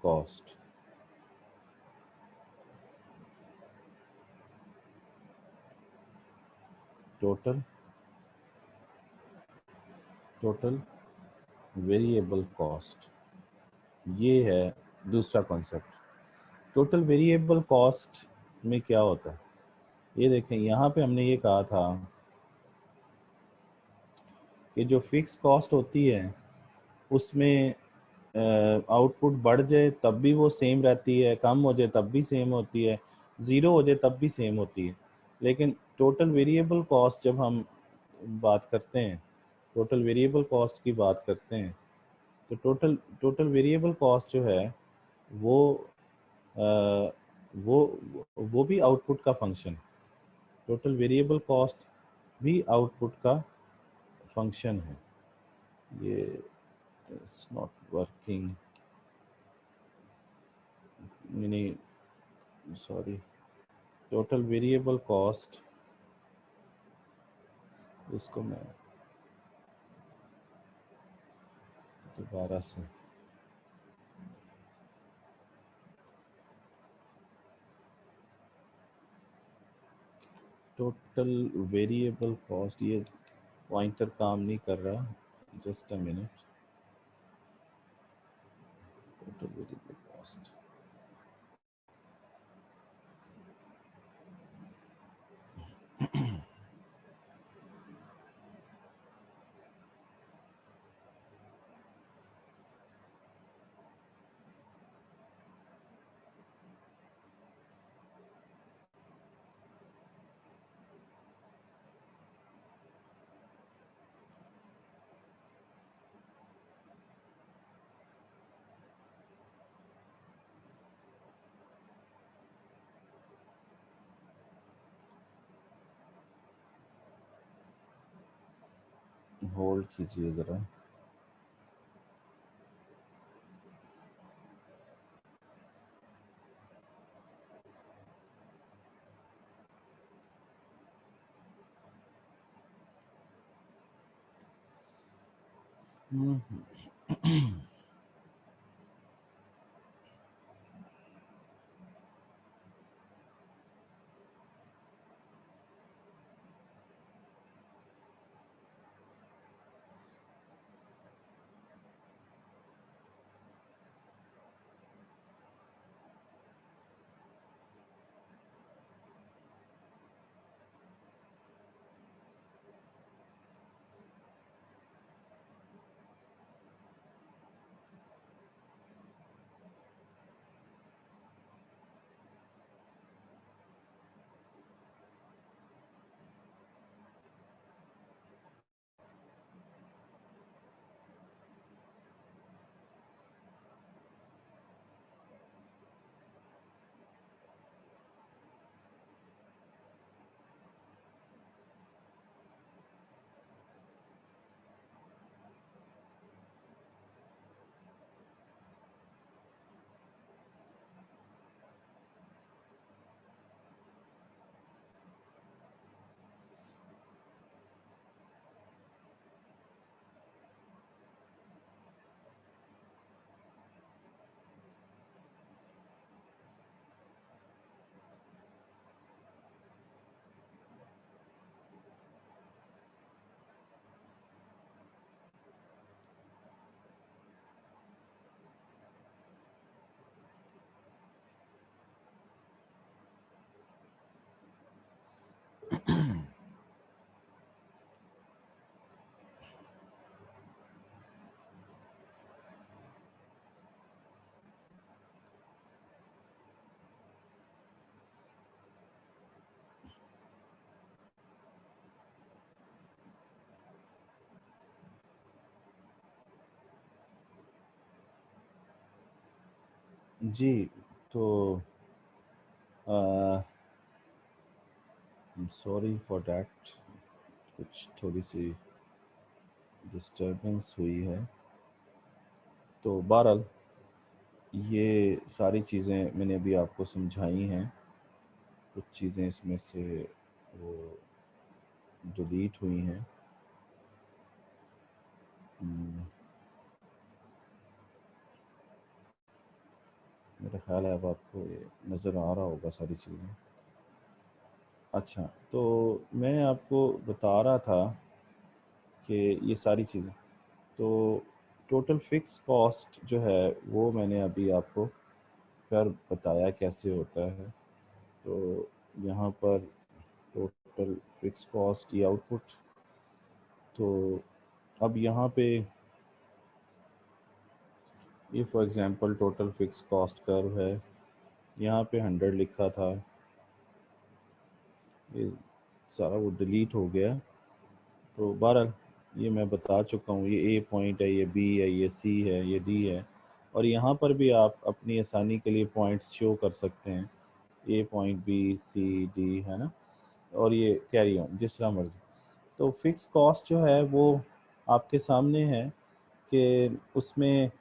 cost. Total variable cost, ये है दूसरा कॉन्सेप्ट। टोटल वेरिएबल कॉस्ट में क्या होता है, ये देखें यहाँ पे हमने ये कहा था कि जो फिक्स कॉस्ट होती है उसमें आउटपुट बढ़ जाए तब भी वो सेम रहती है, कम हो जाए तब भी सेम होती है, ज़ीरो हो जाए तब भी सेम होती है। लेकिन टोटल वेरिएबल कॉस्ट जब हम बात करते हैं, टोटल वेरिएबल कॉस्ट की बात करते हैं, तो टोटल वेरिएबल कॉस्ट जो है वो अ, वो वो भी आउटपुट का फंक्शन, टोटल वेरिएबल कॉस्ट भी आउटपुट का फंक्शन है। ये इट्स नॉट वर्किंग, यानी सॉरी, टोटल वेरिएबल कॉस्ट, इसको मैं दोबारा से, टोटल वेरिएबल कॉस्ट, ये पॉइंटर काम नहीं कर रहा, just a minute. Total variable cost, hold कीजिए ज़रा। जी, तो सॉरी फॉर डैट, कुछ थोड़ी सी डिस्टरबेंस हुई है। तो बहरहाल ये सारी चीज़ें मैंने अभी आपको समझाई हैं। कुछ चीज़ें इसमें से वो डिलीट हुई हैं। मेरा ख्याल है अब आपको ये नज़र आ रहा होगा सारी चीज़ें। अच्छा, तो मैं आपको बता रहा था कि ये सारी चीज़ें, तो टोटल फिक्स कॉस्ट जो है वो मैंने अभी आपको कर बताया कैसे होता है। तो यहाँ पर टोटल फिक्स कॉस्ट की आउटपुट, तो अब यहाँ पे ये for example total fix cost curve है, यहाँ पे 100 लिखा था, ये सारा वो डिलीट हो गया। तो बहरहाल ये मैं बता चुका हूँ, ये ए पॉइंट है, ये बी है, ये सी है, ये डी है, और यहाँ पर भी आप अपनी आसानी के लिए पॉइंट्स शो कर सकते हैं, ए पॉइंट बी सी डी, है ना, और ये कैरी ऑन जिस तरह मर्जी। तो फिक्स कॉस्ट जो है वो आपके सामने है कि उसमें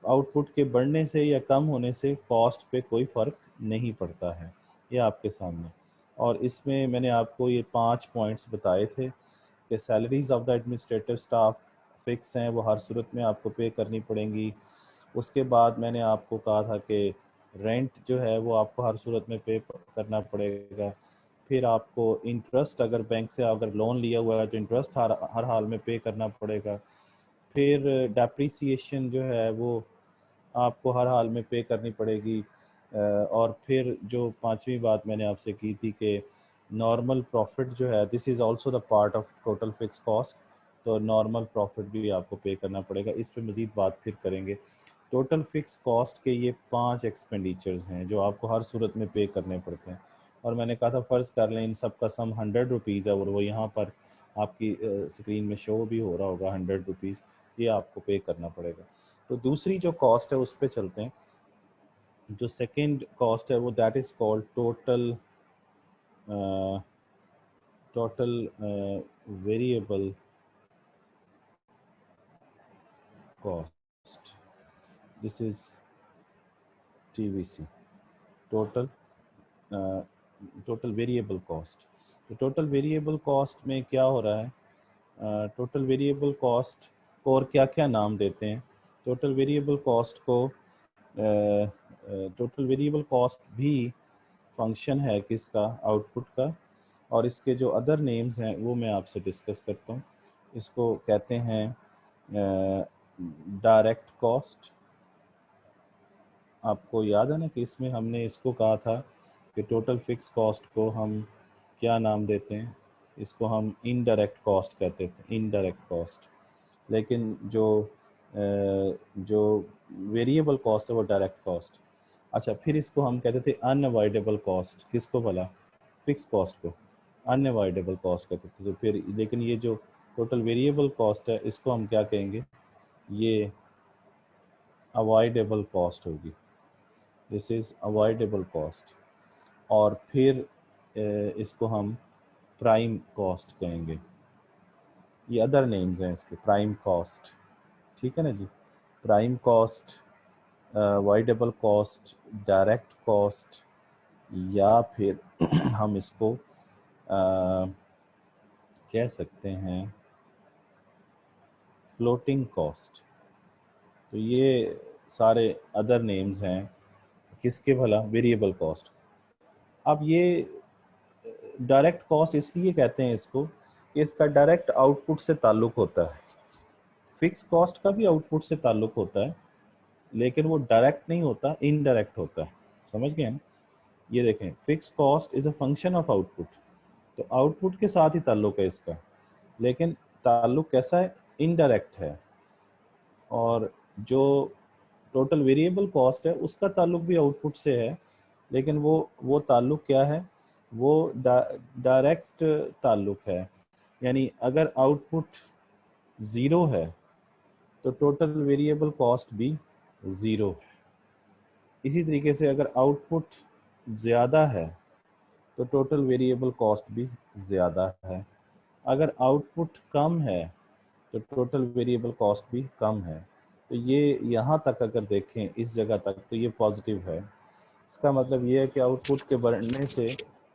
आउटपुट के बढ़ने से या कम होने से कॉस्ट पे कोई फ़र्क नहीं पड़ता है, ये आपके सामने। और इसमें मैंने आपको ये 5 पॉइंट्स बताए थे कि salaries of the administrative staff fix हैं, वो हर सूरत में आपको पे करनी पड़ेंगी। उसके बाद मैंने आपको कहा था कि रेंट जो है वो आपको हर सूरत में पे करना पड़ेगा। फिर आपको इंटरेस्ट, अगर बैंक से अगर लोन लिया हुआ है तो इंटरेस्ट हर हाल में पे करना पड़ेगा। फिर डेप्रीसिएशन जो है वो आपको हर हाल में पे करनी पड़ेगी। और फिर जो पांचवी बात मैंने आपसे की थी कि नॉर्मल प्रॉफिट जो है, this is also the part of total fix cost, तो नॉर्मल प्रॉफिट भी आपको पे करना पड़ेगा। इस पे मज़ीद बात फिर करेंगे। टोटल फिक्स कॉस्ट के ये 5 एक्सपेंडिचर्स हैं जो आपको हर सूरत में पे करने पड़ते हैं। और मैंने कहा था फ़र्ज़ कर लें इन सब का सम 100 रुपीज़ है, और वो यहाँ पर आपकी स्क्रीन में शो भी हो रहा होगा 100 रुपीज़, ये आपको पे करना पड़ेगा। तो दूसरी जो कॉस्ट है उस पर चलते हैं। जो सेकंड कॉस्ट है वो that is called total variable cost, this is TVC, total total variable cost. तो टोटल वेरिएबल कॉस्ट में क्या हो रहा है टोटल वेरिएबल कॉस्ट को और क्या क्या नाम देते हैं? टोटल वेरिएबल कॉस्ट को टोटल वेरिएबल कॉस्ट भी फंक्शन है किसका? आउटपुट का। और इसके जो अदर नेम्स हैं वो मैं आपसे डिस्कस करता हूँ। इसको कहते हैं डायरेक्ट कॉस्ट। आपको याद है ना कि इसमें हमने इसको कहा था कि टोटल फिक्स कॉस्ट को हम क्या नाम देते हैं? इसको हम इनडायरेक्ट कॉस्ट कहते थे, इनडायरेक्ट कॉस्ट। लेकिन जो वेरिएबल कॉस्ट है वो डायरेक्ट कॉस्ट। अच्छा, फिर इसको हम कहते थे अनअवॉइडेबल कॉस्ट। किसको भला? फिक्स कॉस्ट को अनअवॉइडेबल कॉस्ट कहते थे। तो फिर लेकिन ये जो टोटल वेरिएबल कॉस्ट है इसको हम क्या कहेंगे? ये अवॉइडेबल कॉस्ट होगी। This is avoidable cost. और फिर इसको हम प्राइम कॉस्ट कहेंगे। ये अदर नेम्स हैं इसके, प्राइम कॉस्ट। ठीक है ना जी? Prime cost, avoidable cost, direct cost, या फिर हम इसको कह सकते हैं फ्लोटिंग कॉस्ट। तो ये सारे अदर नेम्स हैं किसके भला? Variable cost. अब ये डायरेक्ट कॉस्ट इसलिए कहते हैं इसको कि इसका डायरेक्ट आउटपुट से ताल्लुक होता है। फिक्स कॉस्ट का भी आउटपुट से ताल्लुक होता है, लेकिन वो डायरेक्ट नहीं होता, इनडायरेक्ट होता है। समझ गए हैं? ये देखें, fix cost is a function of output. तो आउटपुट के साथ ही ताल्लुक है इसका, लेकिन ताल्लुक कैसा है? इनडायरेक्ट है। और जो टोटल वेरिएबल कॉस्ट है उसका ताल्लुक भी आउटपुट से है, लेकिन वो ताल्लुक क्या है? वो डायरेक्ट ताल्लुक है। यानी अगर आउटपुट ज़ीरो है तो टोटल वेरिएबल कॉस्ट भी ज़ीरो है। इसी तरीके से अगर आउटपुट ज़्यादा है तो टोटल वेरिएबल कॉस्ट भी ज़्यादा है। अगर आउटपुट कम है तो टोटल वेरिएबल कॉस्ट भी कम है। तो ये यहाँ तक अगर देखें, इस जगह तक, तो ये पॉजिटिव है। इसका मतलब ये है कि आउटपुट के बढ़ने से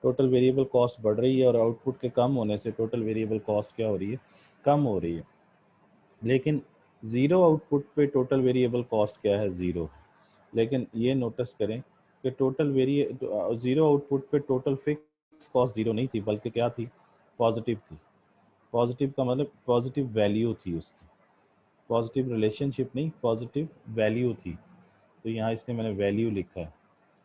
टोटल वेरिएबल कॉस्ट बढ़ रही है और आउटपुट के कम होने से टोटल वेरिएबल कॉस्ट क्या हो रही है? कम हो रही है। लेकिन ज़ीरो आउटपुट पे टोटल वेरिएबल कॉस्ट क्या है? ज़ीरो है। लेकिन ये नोटिस करें कि ज़ीरो आउटपुट पे टोटल फिक्स कॉस्ट ज़ीरो नहीं थी, बल्कि क्या थी? पॉजिटिव थी। पॉजिटिव का मतलब पॉजिटिव वैल्यू थी उसकी, पॉजिटिव रिलेशनशिप नहीं, पॉजिटिव वैल्यू थी। तो यहाँ इसने मैंने वैल्यू लिखा है,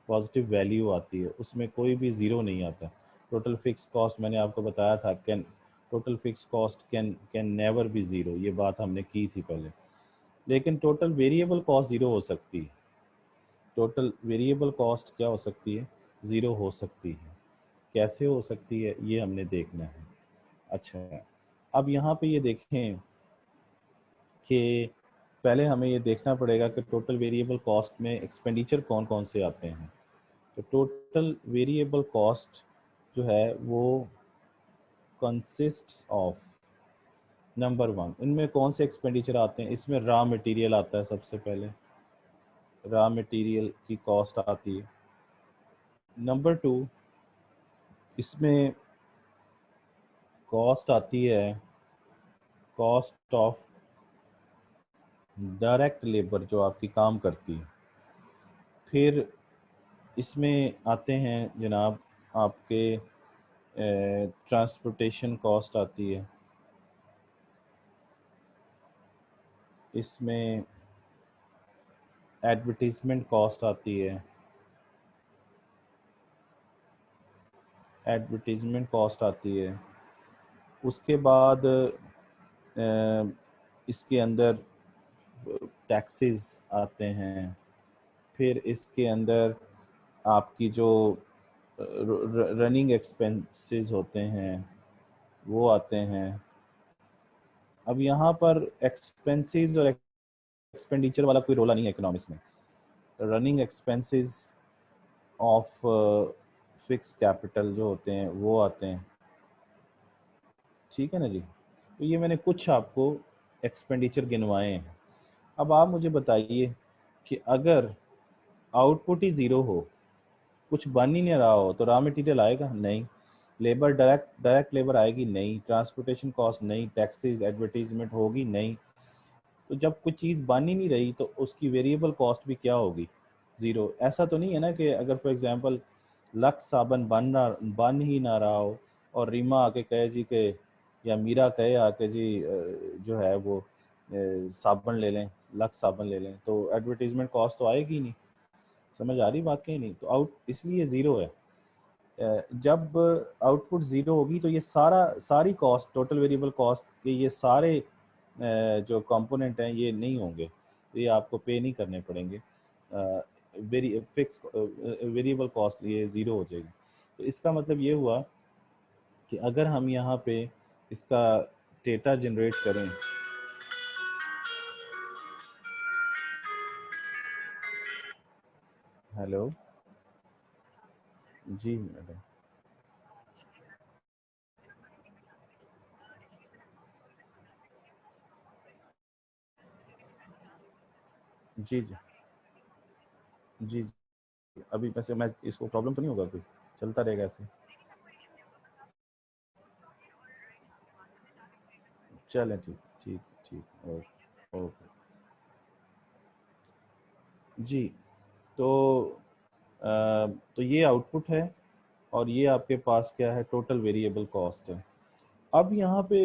पॉजिटिव वैल्यू आती है, उसमें कोई भी ज़ीरो नहीं आता। टोटल फिक्स कॉस्ट मैंने आपको बताया था, total fix cost can never be zero, ये बात हमने की थी पहले। लेकिन टोटल वेरिएबल कॉस्ट ज़ीरो हो सकती है। टोटल वेरिएबल कॉस्ट क्या हो सकती है? ज़ीरो हो सकती है। कैसे हो सकती है ये हमने देखना है। अच्छा, अब यहाँ पे ये देखें कि पहले हमें ये देखना पड़ेगा कि टोटल वेरिएबल कॉस्ट में एक्सपेंडिचर कौन कौन से आते हैं। तो टोटल वेरिएबल कॉस्ट जो है वो कंसिस्ट्स ऑफ, नंबर वन, इनमें कौन से एक्सपेंडिचर आते हैं? इसमें रॉ मटेरियल आता है सबसे पहले, रॉ मटेरियल की कॉस्ट आती है। नंबर टू, इसमें कॉस्ट आती है कॉस्ट ऑफ डायरेक्ट लेबर जो आपकी काम करती है। फिर इसमें आते हैं जनाब आपके ट्रांसपोर्टेशन कॉस्ट आती है। इसमें एडवर्टीज़मेंट कॉस्ट आती है, एडवर्टीज़मेंट कॉस्ट आती है। उसके बाद इसके अंदर टैक्सेस आते हैं। फिर इसके अंदर आपकी जो रनिंग एक्सपेंसेस होते हैं वो आते हैं। अब यहाँ पर एक्सपेंसेस और एक्सपेंडिचर वाला कोई रोला नहीं है इकोनॉमिक्स में। Running expenses of fix capital जो होते हैं वो आते हैं। ठीक है ना जी? तो ये मैंने कुछ आपको एक्सपेंडिचर गिनवाए हैं। अब आप मुझे बताइए कि अगर आउटपुट ही ज़ीरो हो, कुछ बन ही नहीं रहा हो, तो रॉ मटेरियल आएगा? नहीं। लेबर डायरेक्ट लेबर आएगी नहीं, ट्रांसपोर्टेशन कॉस्ट नहीं, टैक्सेस एडवर्टीजमेंट होगी नहीं। तो जब कोई चीज़ बन ही नहीं रही तो उसकी वेरिएबल कॉस्ट भी क्या होगी, ज़ीरो। ऐसा तो नहीं है ना कि अगर फॉर एग्जांपल लक्स साबन बन ही ना रहा हो और रीमा आके कहे जी के, या मीरा कहे आके जी जो है वो साबन ले लें, लक्स साबन ले लें, तो एडवर्टीजमेंट कॉस्ट तो आएगी नहीं। समझ आ रही बात कहीं नहीं, तो आउट इसलिए ज़ीरो है। जब आउटपुट ज़ीरो होगी तो ये सारी कॉस्ट, टोटल वेरिएबल कॉस्ट के ये सारे जो कंपोनेंट हैं ये नहीं होंगे, ये आपको पे नहीं करने पड़ेंगे। फिक्स वेरिएबल कॉस्ट ये ज़ीरो हो जाएगी। तो इसका मतलब ये हुआ कि अगर हम यहाँ पे इसका डेटा जनरेट करें, हेलो जी मैडम, जी जी जी जी। अभी वैसे मैं इसको प्रॉब्लम तो नहीं होगा, कोई चलता रहेगा ऐसे? चलें, ठीक ठीक ठीक, ओके ओके जी। तो तो ये आउटपुट है और ये आपके पास क्या है, टोटल वेरिएबल कॉस्ट है। अब यहाँ पे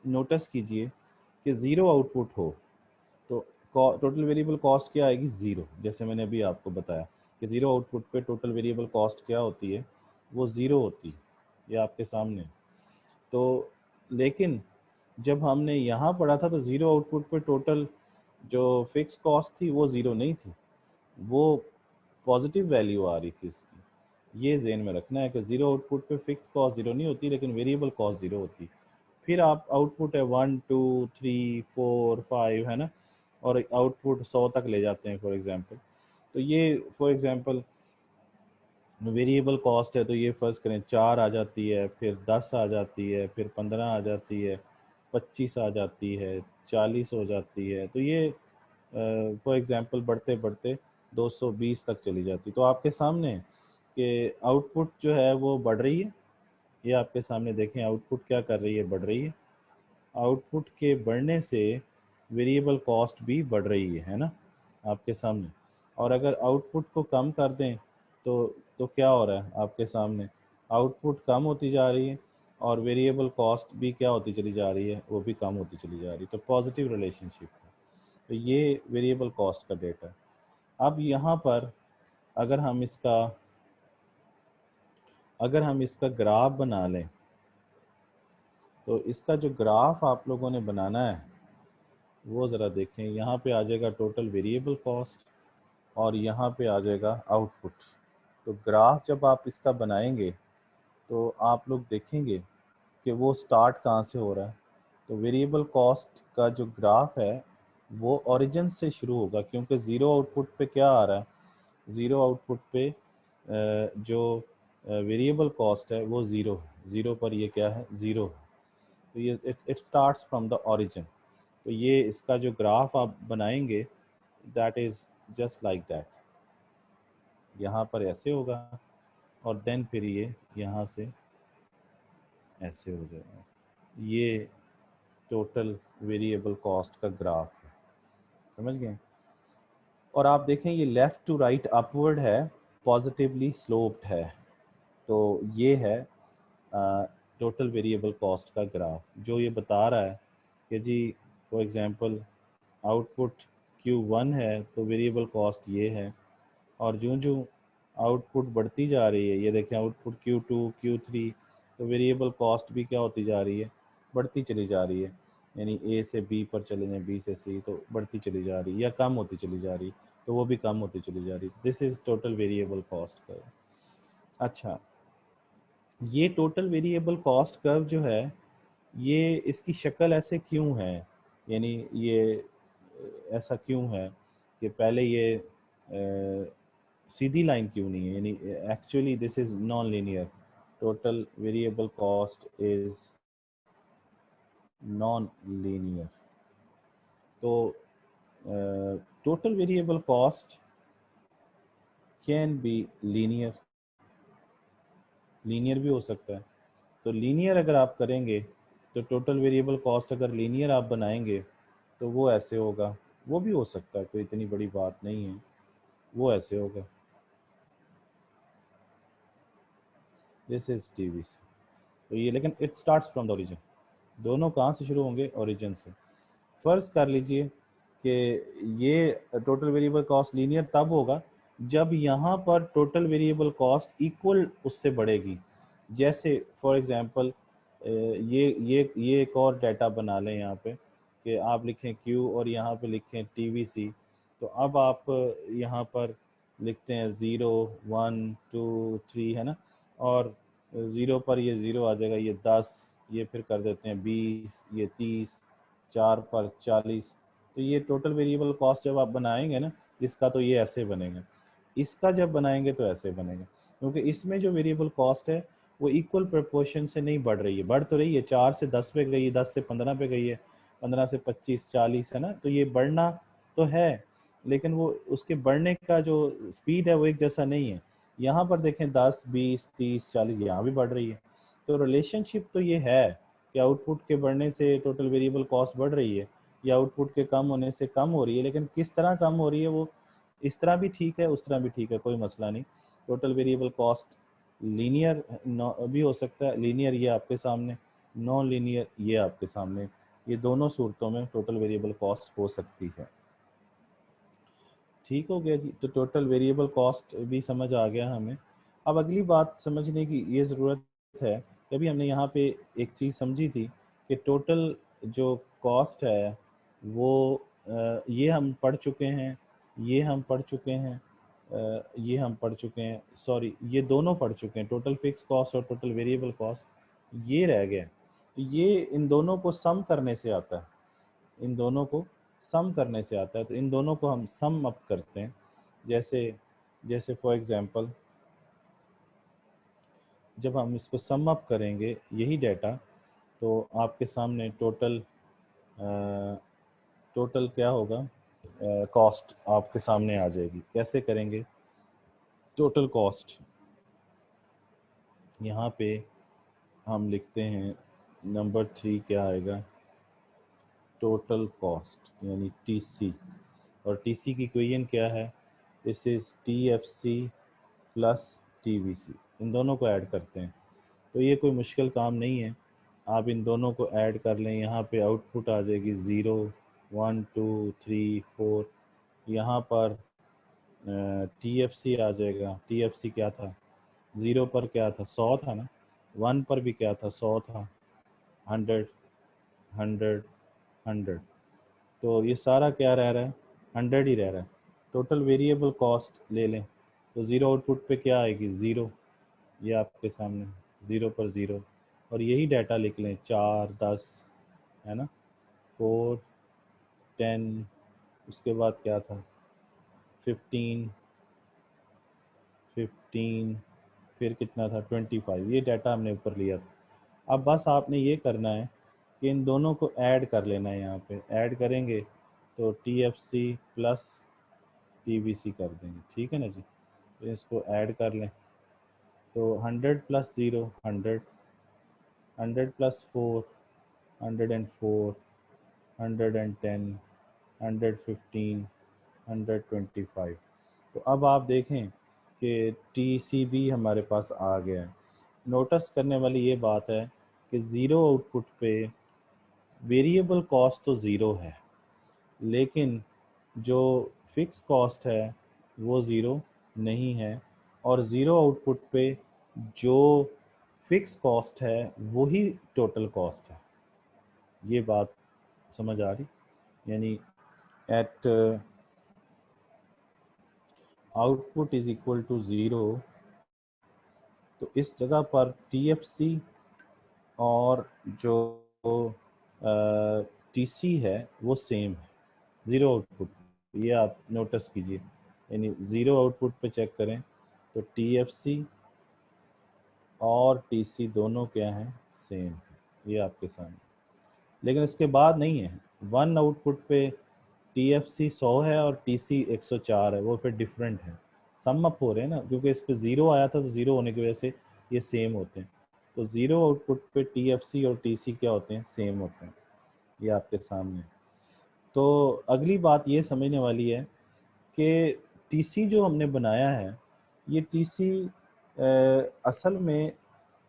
नोटिस कीजिए कि ज़ीरो आउटपुट हो तो टोटल वेरिएबल कॉस्ट क्या आएगी, ज़ीरो। जैसे मैंने अभी आपको बताया कि ज़ीरो आउटपुट पे टोटल वेरिएबल कॉस्ट क्या होती है, वो ज़ीरो होती है, ये आपके सामने। तो लेकिन जब हमने यहाँ पढ़ा था तो ज़ीरो आउटपुट पे टोटल जो फिक्स कॉस्ट थी वो ज़ीरो नहीं थी, वो पॉजिटिव वैल्यू आ रही थी इसकी। ये जेन में रखना है कि ज़ीरो आउटपुट पे फिक्स कॉस्ट ज़ीरो नहीं होती लेकिन वेरिएबल कॉस्ट ज़ीरो होती। फिर आप आउटपुट है 1 2 3 4 5 है ना, और आउटपुट 100 तक ले जाते हैं फॉर एग्जांपल। तो ये फॉर एग्जांपल वेरिएबल कॉस्ट है, तो ये फर्ज करें 4 आ जाती है, फिर 10 आ जाती है, फिर 15 आ जाती है, 25 आ जाती है, 40 हो जाती है। तो ये फॉर एग्जांपल बढ़ते बढ़ते 220 तक चली जाती। तो आपके सामने कि आउटपुट जो है वो बढ़ रही है, ये आपके सामने देखें आउटपुट क्या कर रही है, बढ़ रही है। आउटपुट के बढ़ने से वेरिएबल कॉस्ट भी बढ़ रही है ना, आपके सामने। और अगर आउटपुट को कम कर दें तो क्या हो रहा है आपके सामने, आउटपुट कम होती जा रही है और वेरिएबल कॉस्ट भी क्या होती चली जा रही है, वो भी कम होती चली जा रही है। तो पॉजिटिव रिलेशनशिप है। तो ये वेरिएबल कॉस्ट का डेटा है। अब यहाँ पर अगर हम इसका ग्राफ बना लें, तो इसका जो ग्राफ आप लोगों ने बनाना है वो ज़रा देखें। यहाँ पे आ जाएगा टोटल वेरिएबल कॉस्ट और यहाँ पे आ जाएगा आउटपुट। तो ग्राफ जब आप इसका बनाएंगे तो आप लोग देखेंगे कि वो स्टार्ट कहाँ से हो रहा है। तो वेरिएबल कॉस्ट का जो ग्राफ है वो ओरिजिन से शुरू होगा, क्योंकि ज़ीरो आउटपुट पे क्या आ रहा है, ज़ीरो आउटपुट पे जो वेरिएबल कॉस्ट है वो ज़ीरो है। ज़ीरो पर ये क्या है, ज़ीरो है। तो ये it starts from the origin. तो ये इसका जो ग्राफ आप बनाएंगे that is just like that. यहाँ पर ऐसे होगा और देन फिर ये यहाँ से ऐसे हो जाएगा। ये टोटल वेरिएबल कॉस्ट का ग्राफ है, समझ गए? और आप देखें ये लेफ़्ट टू राइट अपवर्ड है, पॉजिटिवली स्लोप्ड है। तो ये है टोटल वेरिएबल कॉस्ट का ग्राफ, जो ये बता रहा है कि जी फॉर एग्जांपल आउटपुट Q1 है तो वेरिएबल कॉस्ट ये है, और जो जो आउटपुट बढ़ती जा रही है, ये देखें आउटपुट Q2 Q3, तो वेरिएबल कॉस्ट भी क्या होती जा रही है, बढ़ती चली जा रही है। यानी A से B पर चले जाएं, B से C, तो बढ़ती चली जा रही है या कम होती चली जा रही, तो वो भी कम होती चली जा रही। This is total variable cost curve. अच्छा, ये टोटल वेरिएबल कॉस्ट कर्व जो है ये इसकी शक्ल ऐसे क्यों है, यानी ये ऐसा क्यों है कि पहले ये सीधी लाइन क्यों नहीं है, यानी actually this is non linear. Total variable cost is non linear. तो total variable cost can be linear linear भी हो सकता है। तो लीनियर अगर आप करेंगे तो टोटल वेरिएबल कॉस्ट अगर लीनियर आप बनाएंगे तो वो ऐसे होगा, वो भी हो सकता है, कोई इतनी बड़ी बात नहीं है, वो ऐसे होगा, दिस इज टीवीसी। तो ये, लेकिन it starts from the origin, दोनों कहाँ से शुरू होंगे? ओरिजिन से। फर्ज कर लीजिए कि ये टोटल वेरिएबल कॉस्ट लीनियर तब होगा जब यहाँ पर टोटल वेरिएबल कॉस्ट इक्वल उससे बढ़ेगी। जैसे फॉर एग्जांपल ये एक और डाटा बना लें यहाँ पे कि आप लिखें Q और यहाँ पे लिखें TVC। तो अब आप यहाँ पर लिखते हैं 0 1 2 3 है ना, और 0 पर ये 0 आ जाएगा, ये 10, ये फिर कर देते हैं 20, ये 30, 4 पर 40। तो ये टोटल वेरिएबल कॉस्ट जब आप बनाएंगे ना इसका, तो ये ऐसे बनेगा, इसका जब बनाएंगे तो ऐसे बनेगा, क्योंकि इसमें जो वेरिएबल कॉस्ट है वो इक्वल प्रोपोर्शन से नहीं बढ़ रही है, बढ़ तो रही है, 4 से 10 पे गई है, 10 से 15 पे गई है, 15 से 25 40 है ना, तो ये बढ़ना तो है, लेकिन वो उसके बढ़ने का जो स्पीड है वो एक जैसा नहीं है। यहाँ पर देखें 10 20 30 40 यहाँ भी बढ़ रही है। तो रिलेशनशिप तो ये है कि आउटपुट के बढ़ने से टोटल वेरिएबल कॉस्ट बढ़ रही है, या आउटपुट के कम होने से कम हो रही है, लेकिन किस तरह कम हो रही है वो इस तरह भी ठीक है, उस तरह भी ठीक है, कोई मसला नहीं। टोटल वेरिएबल कॉस्ट लीनियर भी हो सकता है, लीनियर ये आपके सामने, नॉन लीनियर ये आपके सामने, ये दोनों सूरतों में टोटल वेरिएबल कॉस्ट हो सकती है। ठीक हो गया जी। तो टोटल वेरिएबल कॉस्ट भी समझ आ गया हमें। अब अगली बात समझने की ये ज़रूरत है, अभी हमने यहाँ पे एक चीज़ समझी थी कि टोटल जो कॉस्ट है वो ये हम पढ़ चुके हैं, ये हम पढ़ चुके हैं, ये हम पढ़ चुके हैं, सॉरी ये दोनों पढ़ चुके हैं, टोटल फिक्स कॉस्ट और टोटल वेरिएबल कॉस्ट, ये रह गया। ये इन दोनों को सम करने से आता है, इन दोनों को सम करने से आता है। तो इन दोनों को हम सम अप करते हैं। जैसे जैसे फॉर एग्जांपल जब हम इसको सम अप करेंगे यही डाटा, तो आपके सामने टोटल क्या होगा, कॉस्ट आपके सामने आ जाएगी। कैसे करेंगे टोटल कॉस्ट? यहाँ पे हम लिखते हैं नंबर 3 क्या आएगा, टोटल कॉस्ट यानी टीसी, और टीसी की इक्वेशन क्या है, this is TFC plus TVC, इन दोनों को ऐड करते हैं। तो ये कोई मुश्किल काम नहीं है, आप इन दोनों को ऐड कर लें, यहाँ पे आउटपुट आ जाएगी 0 1 2 3 4, यहाँ पर टीएफसी आ जाएगा, टीएफसी क्या था, 0 पर क्या था 100 था ना, 1 पर भी क्या था 100 था, 100 100 100, तो ये सारा क्या रह रहा है 100 ही रह रहा है। टोटल वेरिएबल कॉस्ट ले लें तो 0 आउटपुट पे क्या आएगी 0, ये आपके सामने 0 पर 0, और यही डाटा लिख लें 4 10 है ना, 4 10, उसके बाद क्या था 15 15, फिर कितना था 25, ये डाटा हमने ऊपर लिया था। अब बस आपने ये करना है कि इन दोनों को ऐड कर लेना है, यहाँ पे ऐड करेंगे तो TFC प्लस TVC कर देंगे, ठीक है ना जी। तो इसको ऐड कर लें तो 100 प्लस 0 100, 100 प्लस 4 104, 110, 115, 125। तो अब आप देखें कि TCB हमारे पास आ गया है। नोटिस करने वाली ये बात है कि ज़ीरो आउटपुट पे वेरिएबल कॉस्ट तो ज़ीरो है, लेकिन जो फिक्स कॉस्ट है वो ज़ीरो नहीं है, और ज़ीरो आउटपुट पे जो फिक्स कॉस्ट है वही टोटल कॉस्ट है। ये बात समझ आ रही? यानी at output is equal to zero, तो इस जगह पर TFC और जो TC है वो सेम है ज़ीरो आउटपुट, ये आप नोटिस कीजिए। यानी ज़ीरो आउटपुट पे चेक करें तो TFC और TC दोनों क्या हैं, सेम है, ये आपके सामने। लेकिन इसके बाद नहीं है, वन आउटपुट पे TFC 100 है और TC 104 है, वो फिर डिफरेंट है, सम अप हो रहे हैं ना, क्योंकि इस पे ज़ीरो आया था तो ज़ीरो होने की वजह से ये सेम होते हैं। तो ज़ीरो आउटपुट पे TFC और TC क्या होते हैं, सेम होते हैं। ये आपके सामने। तो अगली बात ये समझने वाली है कि TC जो हमने बनाया है, ये TC असल में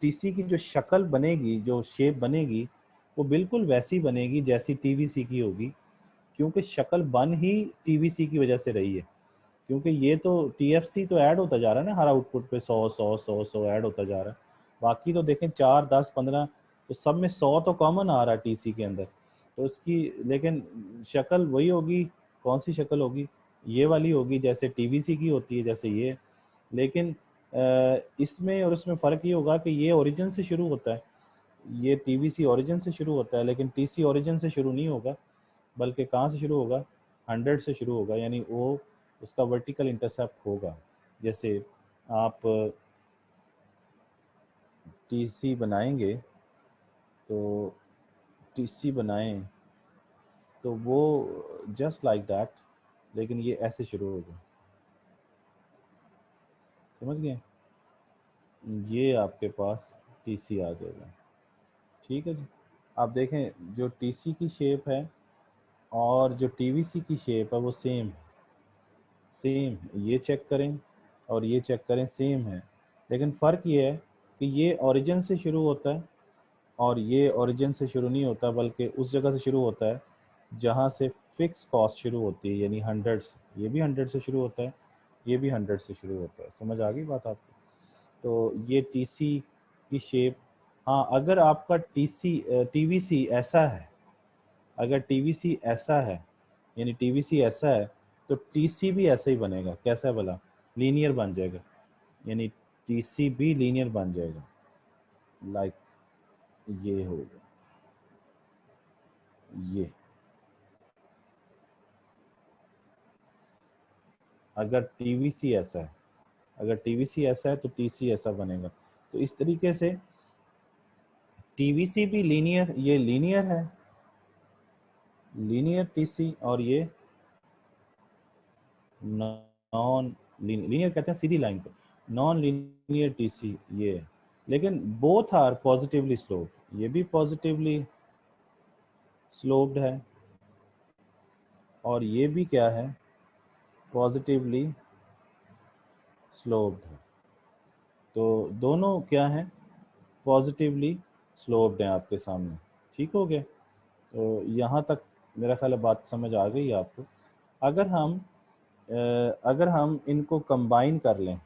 TC की जो शक्ल बनेगी, जो शेप बनेगी, वो बिल्कुल वैसी बनेगी जैसी TVC की होगी, क्योंकि शक्ल बन ही TVC की वजह से रही है। क्योंकि ये तो TFC तो ऐड होता जा रहा है ना, हर आउटपुट पे 100 ऐड होता जा रहा है। बाकी तो देखें 4, 10, 15, तो सब में 100 तो कॉमन आ रहा है TC के अंदर। तो उसकी लेकिन शक्ल वही होगी। कौन सी शक्ल होगी? ये वाली होगी जैसे TVC की होती है, जैसे ये। लेकिन इसमें और उसमें फ़र्क ये होगा कि ये ओरिजिन से शुरू होता है, ये TVC ओरिजिन से शुरू होता है, लेकिन TC ओरिजिन से शुरू नहीं होगा, बल्कि कहाँ से शुरू होगा? 100 से शुरू होगा। यानी वो उसका वर्टिकल इंटरसेप्ट होगा। जैसे आप TC बनाएंगे, तो TC बनाएं तो वो जस्ट लाइक दैट, लेकिन ये ऐसे शुरू होगा। समझ गए? ये आपके पास TC आ जाएगा। ठीक है जी। आप देखें जो TC की शेप है और जो TVC की शेप है वो सेम है। सेम, ये चेक करें और ये चेक करें, सेम है। लेकिन फ़र्क ये है कि ये ओरिजिन से शुरू होता है और ये ओरिजिन से शुरू नहीं होता, बल्कि उस जगह से शुरू होता है जहाँ से फिक्स कॉस्ट शुरू होती है, यानी 100 से। ये भी 100 से शुरू होता है, ये भी 100 से शुरू होता है। समझ आ गई बात आपको? तो ये TC की शेप। हाँ, अगर आपका TVC ऐसा है, अगर TVC ऐसा है, यानी TVC ऐसा है, तो TC भी ऐसा ही बनेगा। कैसा है भला? लीनियर बन जाएगा, यानी TC भी लीनियर बन जाएगा, लाइक ये होगा, ये। अगर TVC ऐसा है, अगर TVC ऐसा है तो TC ऐसा बनेगा। तो इस तरीके से TVC भी लीनियर, ये लीनियर है, लीनियर TC, और ये नॉन लीनियर कहते हैं सीधी लाइन पर, नॉन लीनियर TC ये है। लेकिन बोथ आर पॉजिटिवली स्लोप्ड, ये भी पॉजिटिवली स्लोप्ड है और ये भी क्या है? पॉजिटिवली स्लोप्ड है। तो दोनों क्या हैं? पॉजिटिवली स्लोप्ड हैं आपके सामने। ठीक हो गया? तो यहाँ तक मेरा ख्याल है बात समझ आ गई आपको। अगर हम इनको कंबाइन कर लें,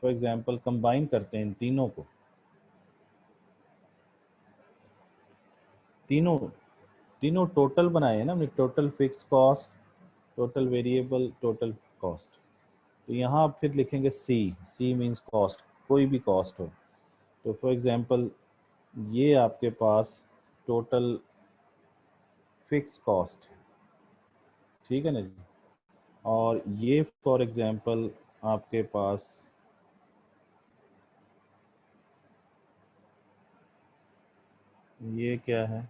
फॉर एग्जांपल कंबाइन करते हैं इन तीनों को, तीनों तीनों टोटल बनाए हैं ना हमने, total fix cost, total variable, total cost. तो यहाँ आप फिर लिखेंगे सी मीन्स कॉस्ट, कोई भी कॉस्ट हो। तो फॉर एग्जांपल ये आपके पास टोटल फिक्स कॉस्ट, ठीक है ना जी। और ये फॉर एग्जांपल आपके पास ये क्या है?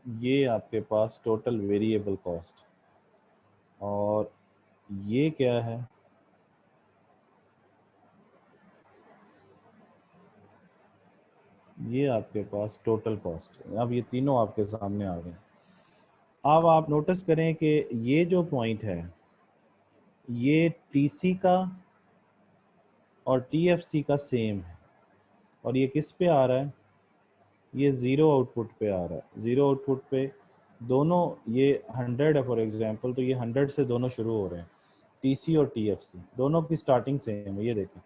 ये आपके पास टोटल वेरिएबल कॉस्ट। और ये क्या है? ये आपके पास टोटल कॉस्ट। अब ये तीनों आपके सामने आ गए। अब आप नोटिस करें कि ये जो पॉइंट है, ये TC का और TFC का सेम है। और ये किस पे आ रहा है? ये ज़ीरो आउटपुट पे आ रहा है। ज़ीरो आउटपुट पे दोनों, ये 100 है फॉर एग्जांपल, तो ये 100 से दोनों शुरू हो रहे हैं। TC और TFC दोनों की स्टार्टिंग सेम है। ये देखें,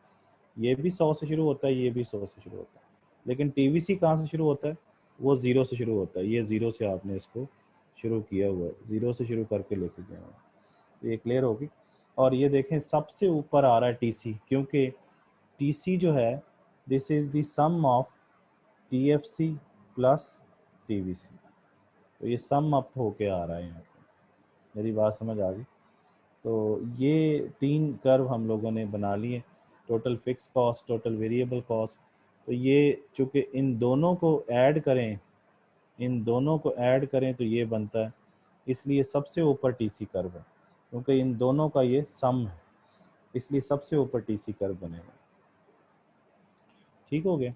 ये भी 100 से शुरू होता है, ये भी 100 से शुरू होता है। लेकिन TVC कहाँ से शुरू होता है? वो 0 से शुरू होता है। ये 0 से आपने इसको शुरू किया हुआ है, 0 से शुरू करके लेके गया हुआ है। ये क्लियर होगी? और ये देखें सबसे ऊपर आ रहा है TC, क्योंकि TC जो है, this is the sum of TFC plus TVC। तो ये सम अप होके आ रहा है यहाँ पे। मेरी बात समझ आ गई? तो ये 3 कर्व हम लोगों ने बना लिए, total fix cost, total variable cost. तो ये चूँकि इन दोनों को ऐड करें, इन दोनों को ऐड करें तो ये बनता है, इसलिए सबसे ऊपर TC कर्व है, क्योंकि इन दोनों का ये सम है, इसलिए सबसे ऊपर TC कर्व बनेगा। ठीक हो गया।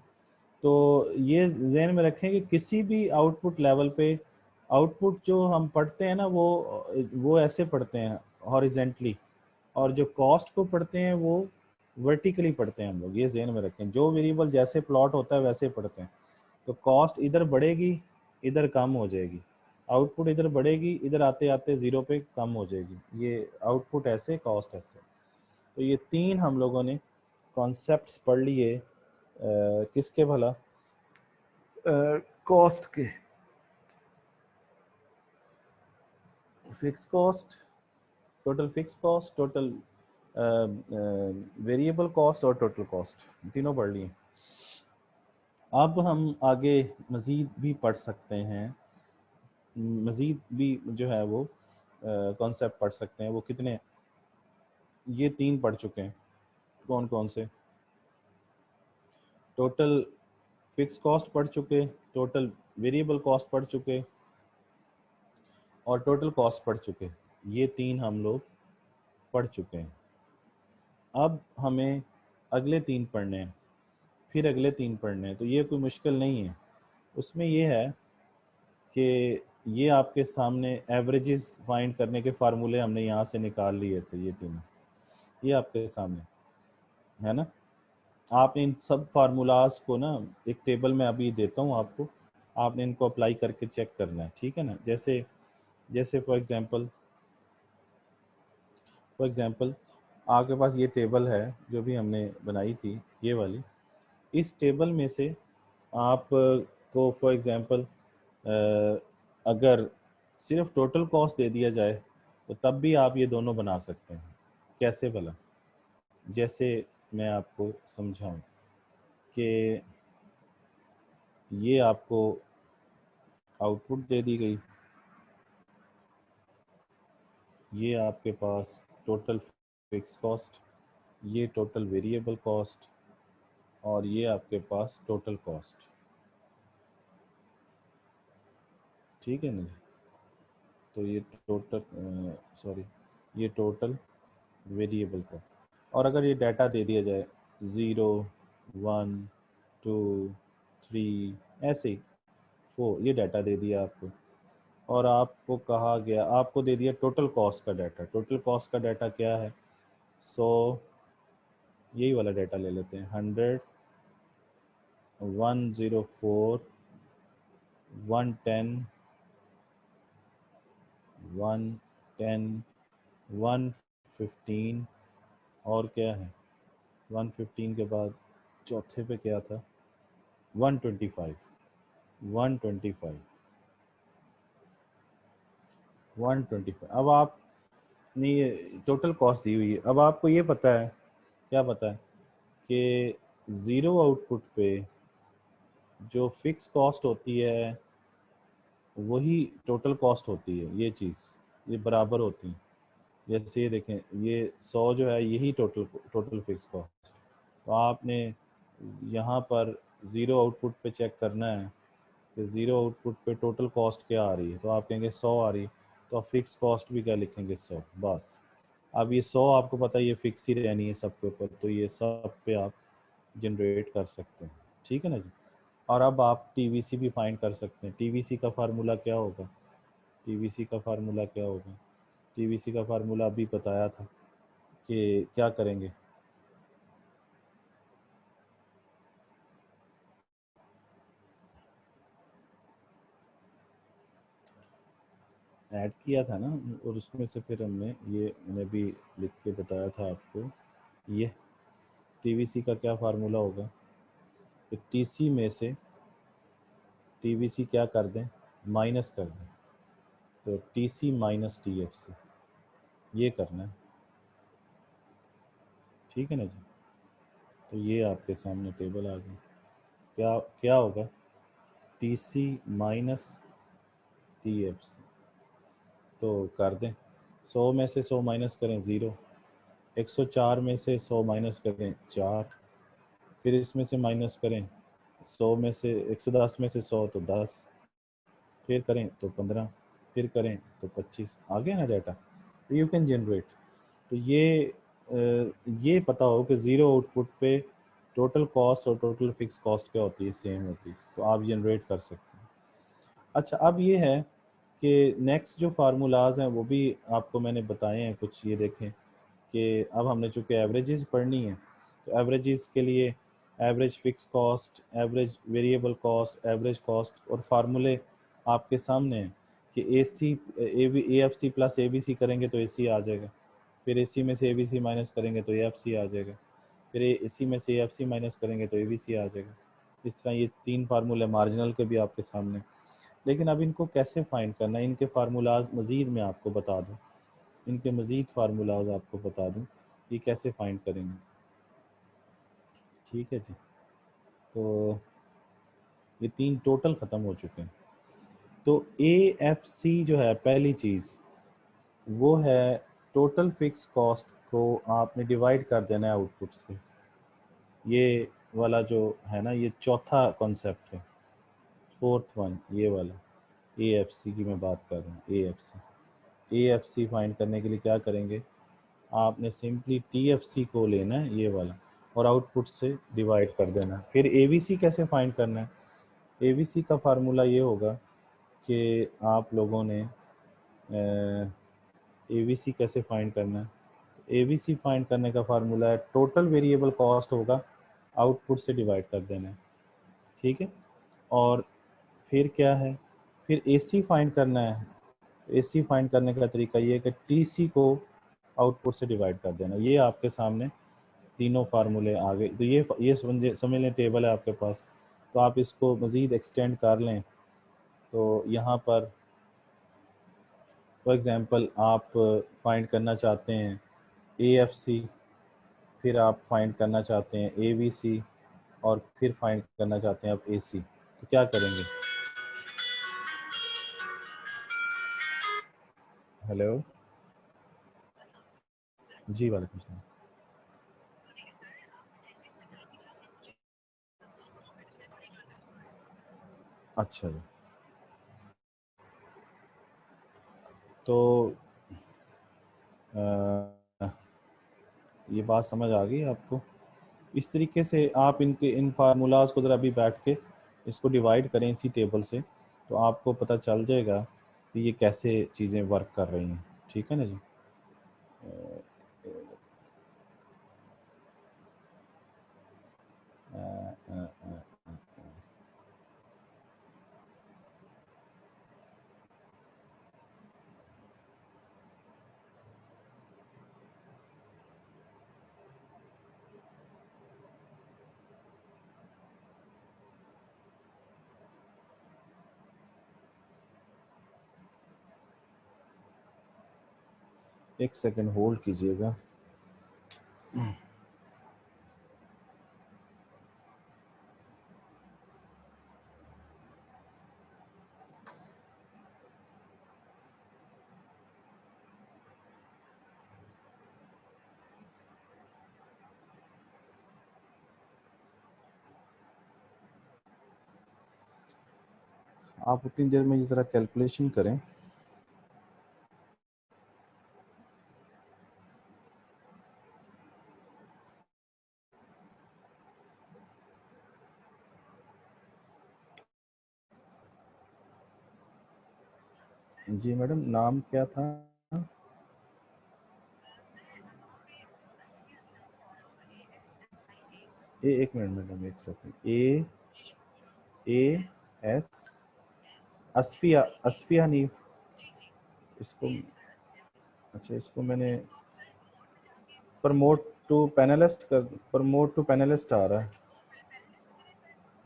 तो ये ज़हन में रखें कि किसी भी आउटपुट लेवल पे आउटपुट जो हम पढ़ते हैं ना वो ऐसे पढ़ते हैं हॉरिजेंटली, और जो कॉस्ट को पढ़ते हैं वो वर्टिकली पढ़ते हैं हम लोग। ये ज़हन में रखें, जो वेरिएबल जैसे प्लॉट होता है वैसे पढ़ते हैं। तो कॉस्ट इधर बढ़ेगी, इधर कम हो जाएगी, आउटपुट इधर बढ़ेगी, इधर आते आते ज़ीरो पे कम हो जाएगी। ये आउटपुट ऐसे, कॉस्ट ऐसे। तो ये तीन हम लोगों ने कॉन्सेप्ट्स पढ़ लिए किसके भला, कॉस्ट के, fix cost, total fix cost, total variable cost और टोटल कॉस्ट, तीनों पढ़ लिए। अब हम आगे मज़ीद भी पढ़ सकते हैं, मज़ीद भी जो है वो कॉन्सेप्ट पढ़ सकते हैं। वो कितने, ये तीन पढ़ चुके हैं। कौन कौन से? टोटल फिक्स कॉस्ट पढ़ चुके, टोटल वेरिएबल कॉस्ट पढ़ चुके और टोटल कॉस्ट पढ़ चुके। ये तीन हम लोग पढ़ चुके हैं। अब हमें अगले तीन पढ़ने हैं, फिर अगले तीन पढ़ने हैं। तो ये कोई मुश्किल नहीं है। उसमें ये है कि ये आपके सामने एवरेजेस फाइंड करने के फार्मूले हमने यहाँ से निकाल लिए थे, ये तीनों, ये आपके सामने है ना। आपने इन सब फार्मूलाज को ना एक टेबल में अभी देता हूँ आपको, आपने इनको अप्लाई करके चेक करना है, ठीक है ना। जैसे जैसे फॉर एग्जांपल आपके पास ये टेबल है जो भी हमने बनाई थी, ये वाली। इस टेबल में से आप को फॉर एग्जांपल अगर सिर्फ टोटल कॉस्ट दे दिया जाए तो तब भी आप ये दोनों बना सकते हैं। कैसे भला? जैसे मैं आपको समझाऊं कि ये आपको आउटपुट दे दी गई, ये आपके पास टोटल फिक्स कॉस्ट, ये टोटल वेरिएबल कॉस्ट और ये आपके पास टोटल कॉस्ट, ठीक है ना। तो ये ये टोटल वेरिएबल कॉस्ट। और अगर ये डाटा दे दिया जाए 0 1 2 3 ऐसे ही 4, ये डाटा दे दिया आपको, और आपको कहा गया, आपको दे दिया टोटल कॉस्ट का डाटा। टोटल कॉस्ट का डाटा क्या है? 100, यही वाला डाटा ले लेते हैं, 100 104 110 110 115 और क्या है 115 के बाद चौथे पे क्या था? 125 125 125। अब आपने ये टोटल कॉस्ट दी हुई है। अब आपको ये पता है, क्या पता है कि ज़ीरो आउटपुट पे जो फिक्स कॉस्ट होती है वही टोटल कॉस्ट होती है। ये चीज़ ये बराबर होती है। जैसे ये देखें, ये 100 जो है यही टोटल फिक्स कॉस्ट। तो आपने यहाँ पर ज़ीरो आउटपुट पे चेक करना है कि ज़ीरो आउटपुट पे टोटल कॉस्ट क्या आ रही है। तो आप कहेंगे 100 आ रही है, तो आप फिक्स कॉस्ट भी क्या लिखेंगे? 100, बस। अब ये 100 आपको पता है ये फिक्स ही रहनी है सबके ऊपर, तो ये सब पे आप जनरेट कर सकते हैं, ठीक है ना जी। और अब आप टीवीसी भी फाइंड कर सकते हैं। टीवीसी का फार्मूला क्या होगा? टीवीसी का फार्मूला क्या होगा? टीवीसी का फार्मूला अभी बताया था कि क्या करेंगे, ऐड किया था ना, और उसमें से फिर मैंने भी लिख के बताया था आपको। ये टीवीसी का क्या फार्मूला होगा? टीसी में से टीवीसी क्या कर दें? माइनस कर दें, तो टीसी माइनस टीएफसी, ये करना है, ठीक है ना जी। तो ये आपके सामने टेबल आ गई। क्या क्या होगा? टीसी माइनस टीएफसी, तो कर दें 100 में से 100 माइनस करें 0, 104 में से 100 माइनस करें 4, फिर इसमें से माइनस करें 100 में से 110 में से 100 तो 10, फिर करें तो 15, फिर करें तो 25। आ गया ना डाटा। तो यू कैन जनरेट। तो ये पता हो कि ज़ीरो आउटपुट पे टोटल कॉस्ट और टोटल फिक्स कॉस्ट क्या होती है, सेम होती है, तो आप जनरेट कर सकते हैं। अच्छा, अब ये है कि नेक्स्ट जो फार्मूलाज हैं वो भी आपको मैंने बताए हैं कुछ, ये देखें कि अब हमने चूँकि एवरेजेस पढ़नी है, तो एवरेजेस के लिए average fix cost, average variable cost, average cost और फार्मूले आपके सामने हैं कि AFC प्लस ABC करेंगे तो AC आ जाएगा, फिर AC में से ABC माइनस करेंगे तो AFC आ जाएगा, फिर AC में से AFC माइनस करेंगे तो ABC आ जाएगा। इस तरह ये 3 फार्मूले मार्जिनल के भी आपके सामने। लेकिन अब इनको कैसे फाइंड करना है, इनके फार्मूलाज मज़ीद मैं आपको बता दूँ, इनके मज़ीद फार्मूलाज आपको बता दूँ ये कैसे फाइंड करेंगे। ठीक है जी, तो ये 3 टोटल ख़त्म हो चुके हैं। तो AFC जो है पहली चीज़ वो है टोटल फिक्स कॉस्ट को आपने डिवाइड कर देना है आउटपुट से। ये वाला जो है ना, ये चौथा कॉन्सेप्ट है, फोर्थ वन ये वाला AFC की मैं बात कर रहा हूँ। AFC फाइंड करने के लिए क्या करेंगे, आपने सिंपली TFC को लेना है ये वाला और आउटपुट से डिवाइड कर देना है। फिर ABC कैसे फाइंड करना है, ABC का फार्मूला ये होगा कि आप लोगों ने ABC कैसे फाइंड करना है, ABC फाइंड करने का फार्मूला है टोटल वेरिएबल कॉस्ट होगा, आउटपुट से डिवाइड कर देना है। ठीक है, और फिर क्या है, फिर AC फाइंड करना है। AC फाइंड करने का तरीका ये है कि TC को आउटपुट से डिवाइड कर देना। ये आपके सामने तीनों फार्मूले आ गए। तो ये समझ लें टेबल है आपके पास, तो आप इसको मज़ीद एक्सटेंड कर लें। तो यहाँ पर फॉर एग्ज़ाम्पल आप फाइंड करना चाहते हैं AFC, फिर आप फाइंड करना चाहते हैं ABC और फिर फाइंड करना चाहते हैं आप AC, तो क्या करेंगे। हेलो जी, वालेकुम सलाम। अच्छा जी, तो ये बात समझ आ गई आपको। इस तरीके से आप इन फार्मूलाज को ज़रा अभी बैठ के इसको डिवाइड करें इसी टेबल से, तो आपको पता चल जाएगा कि ये कैसे चीज़ें वर्क कर रही हैं। ठीक है ना जी। एक सेकंड होल्ड कीजिएगा। आप उतनी देर में ये ज़रा कैलकुलेशन करें। जी मैडम, नाम क्या था। एक मिनट मैडम, एक सेकंड। AS असफिया, असफिया नहीं इसको। अच्छा, इसको मैंने प्रमोट टू पैनलिस्ट कर, प्रमोट टू पैनलिस्ट आ रहा है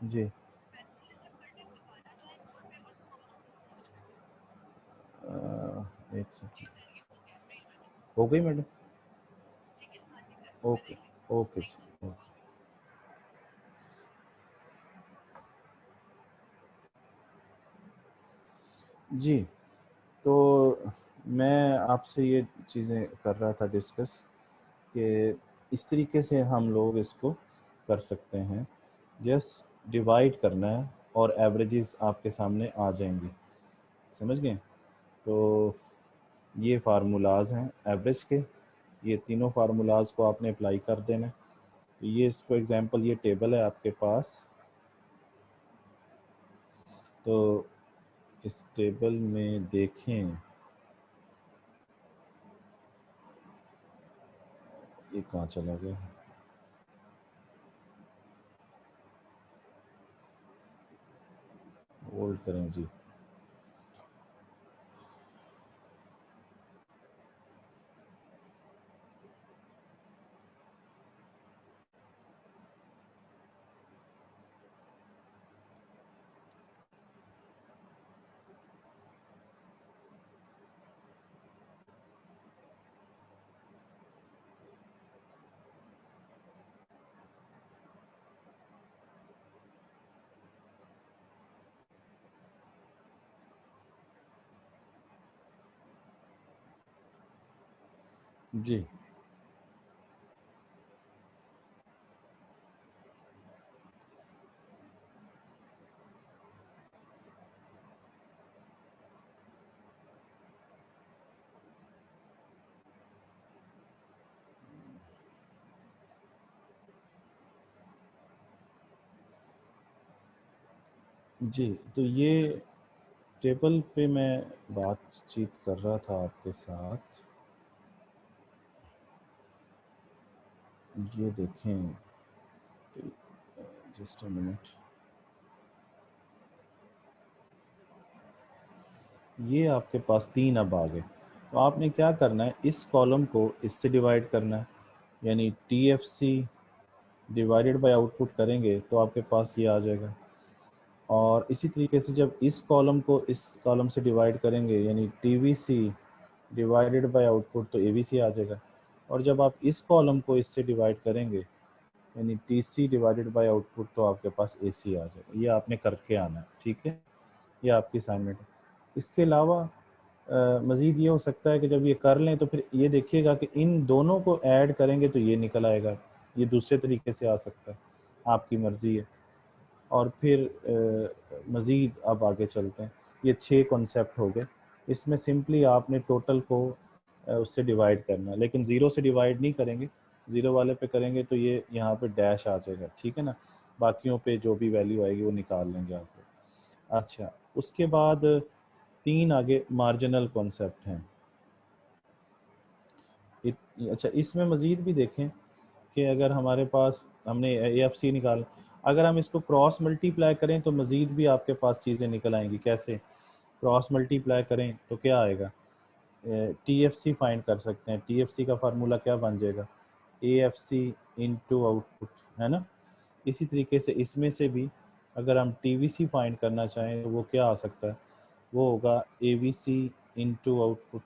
जी। एक सेकंड, हो गई मैडम। ओके ओके जी, जी। तो मैं आपसे ये चीज़ें कर रहा था डिस्कस कि इस तरीके से हम लोग इसको कर सकते हैं। जस्ट डिवाइड करना है और एवरेजेस आपके सामने आ जाएंगी, समझ गए। तो ये फार्मूलाज हैं एवरेज के, ये तीनों फार्मूलाज को आपने अप्लाई कर देना है। ये फॉर एग्जांपल ये टेबल है आपके पास, तो इस टेबल में देखें, ये कहाँ चला गया, होल्ड करें जी। जी जी, तो ये टेबल पे मैं बातचीत कर रहा था आपके साथ, ये देखें, जस्ट अ मिनट, ये आपके पास 3 अब आ गए। तो आपने क्या करना है, इस कॉलम को इससे डिवाइड करना है, यानी TFC डिवाइडेड बाय आउटपुट करेंगे तो आपके पास ये आ जाएगा। और इसी तरीके से जब इस कॉलम को इस कॉलम से डिवाइड करेंगे, यानी TVC डिवाइडेड बाय आउटपुट, तो ABC आ जाएगा। और जब आप इस कॉलम को इससे डिवाइड करेंगे, यानी TC डिवाइडेड बाय आउटपुट, तो आपके पास AC आ जाएगा। ये आपने करके आना है, ठीक है, ये आपकी असाइनमेंट है। इसके अलावा मज़ीद ये हो सकता है कि जब ये कर लें तो फिर ये देखिएगा कि इन दोनों को ऐड करेंगे तो ये निकल आएगा, ये दूसरे तरीके से आ सकता है, आपकी मर्ज़ी है। और फिर मज़ीद अब आगे चलते हैं। ये 6 कॉन्सेप्ट हो गए, इसमें सिंपली आपने टोटल को उससे डिवाइड करना है, लेकिन ज़ीरो से डिवाइड नहीं करेंगे, ज़ीरो वाले पे करेंगे तो ये यहाँ पे डैश आ जाएगा, ठीक है ना, बाकियों पे जो भी वैल्यू आएगी वो निकाल लेंगे आप। अच्छा, उसके बाद 3 आगे मार्जिनल कॉन्सेप्ट हैं। अच्छा, इसमें मज़ीद भी देखें कि अगर हमारे पास हमने AFC निकाल, अगर हम इसको क्रॉस मल्टीप्लाई करें तो मज़ीद भी आपके पास चीज़ें निकल आएंगी। कैसे क्रॉस मल्टीप्लाई करें तो क्या आएगा, TFC फाइंड कर सकते हैं। TFC का फार्मूला क्या बन जाएगा, AFC इंटू आउटपुट, है ना। इसी तरीके से इसमें से भी अगर हम TVC फाइंड करना चाहें तो वो क्या आ सकता है, वो होगा ABC इंटू आउटपुट।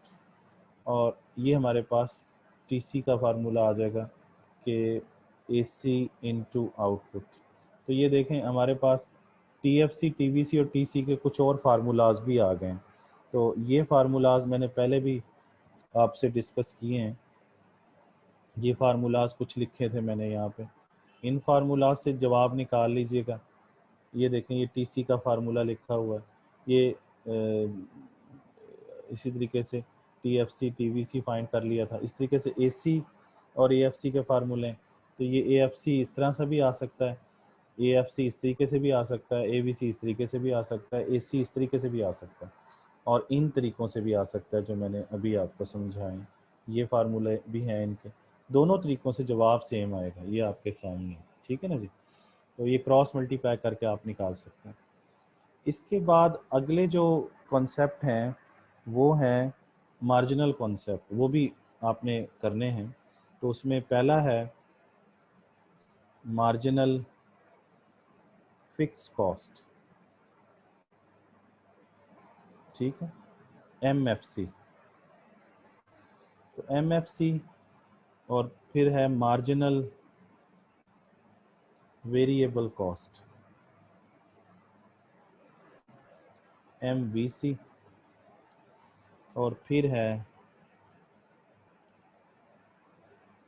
और ये हमारे पास TC का फार्मूला आ जाएगा कि AC इंटू आउटपुट। तो ये देखें हमारे पास TFC, TVC और TC के कुछ और फार्मूलाज भी आ गए हैं। तो ये फार्मूलाज मैंने पहले भी आपसे डिस्कस किए हैं, ये फार्मूलाज कुछ लिखे थे मैंने यहाँ पे, इन फार्मूलाज से जवाब निकाल लीजिएगा। ये देखें, ये TC का फार्मूला लिखा हुआ है, ये इसी तरीके से TFC TVC फाइंड कर लिया था। इस तरीके से AC और AFC के फार्मूले, तो ये AFC इस तरह से भी आ सकता है, AFC इस तरीके से भी आ सकता है, ABC इस तरीके से भी आ सकता है, AC इस तरीके से भी आ सकता है, और इन तरीक़ों से भी आ सकता है जो मैंने अभी आपको समझाएं। ये फार्मूले भी हैं इनके, दोनों तरीक़ों से जवाब सेम आएगा, ये आपके सामने, ठीक है ना जी। तो ये क्रॉस मल्टीप्लाई करके आप निकाल सकते हैं। इसके बाद अगले जो कॉन्सेप्ट हैं वो हैं मार्जिनल कॉन्सेप्ट, वो भी आपने करने हैं। तो उसमें पहला है मार्जिनल फिक्स कॉस्ट, ठीक है, MFC। तो MFC, और फिर है मार्जिनल वेरिएबल कॉस्ट, MVC, और फिर है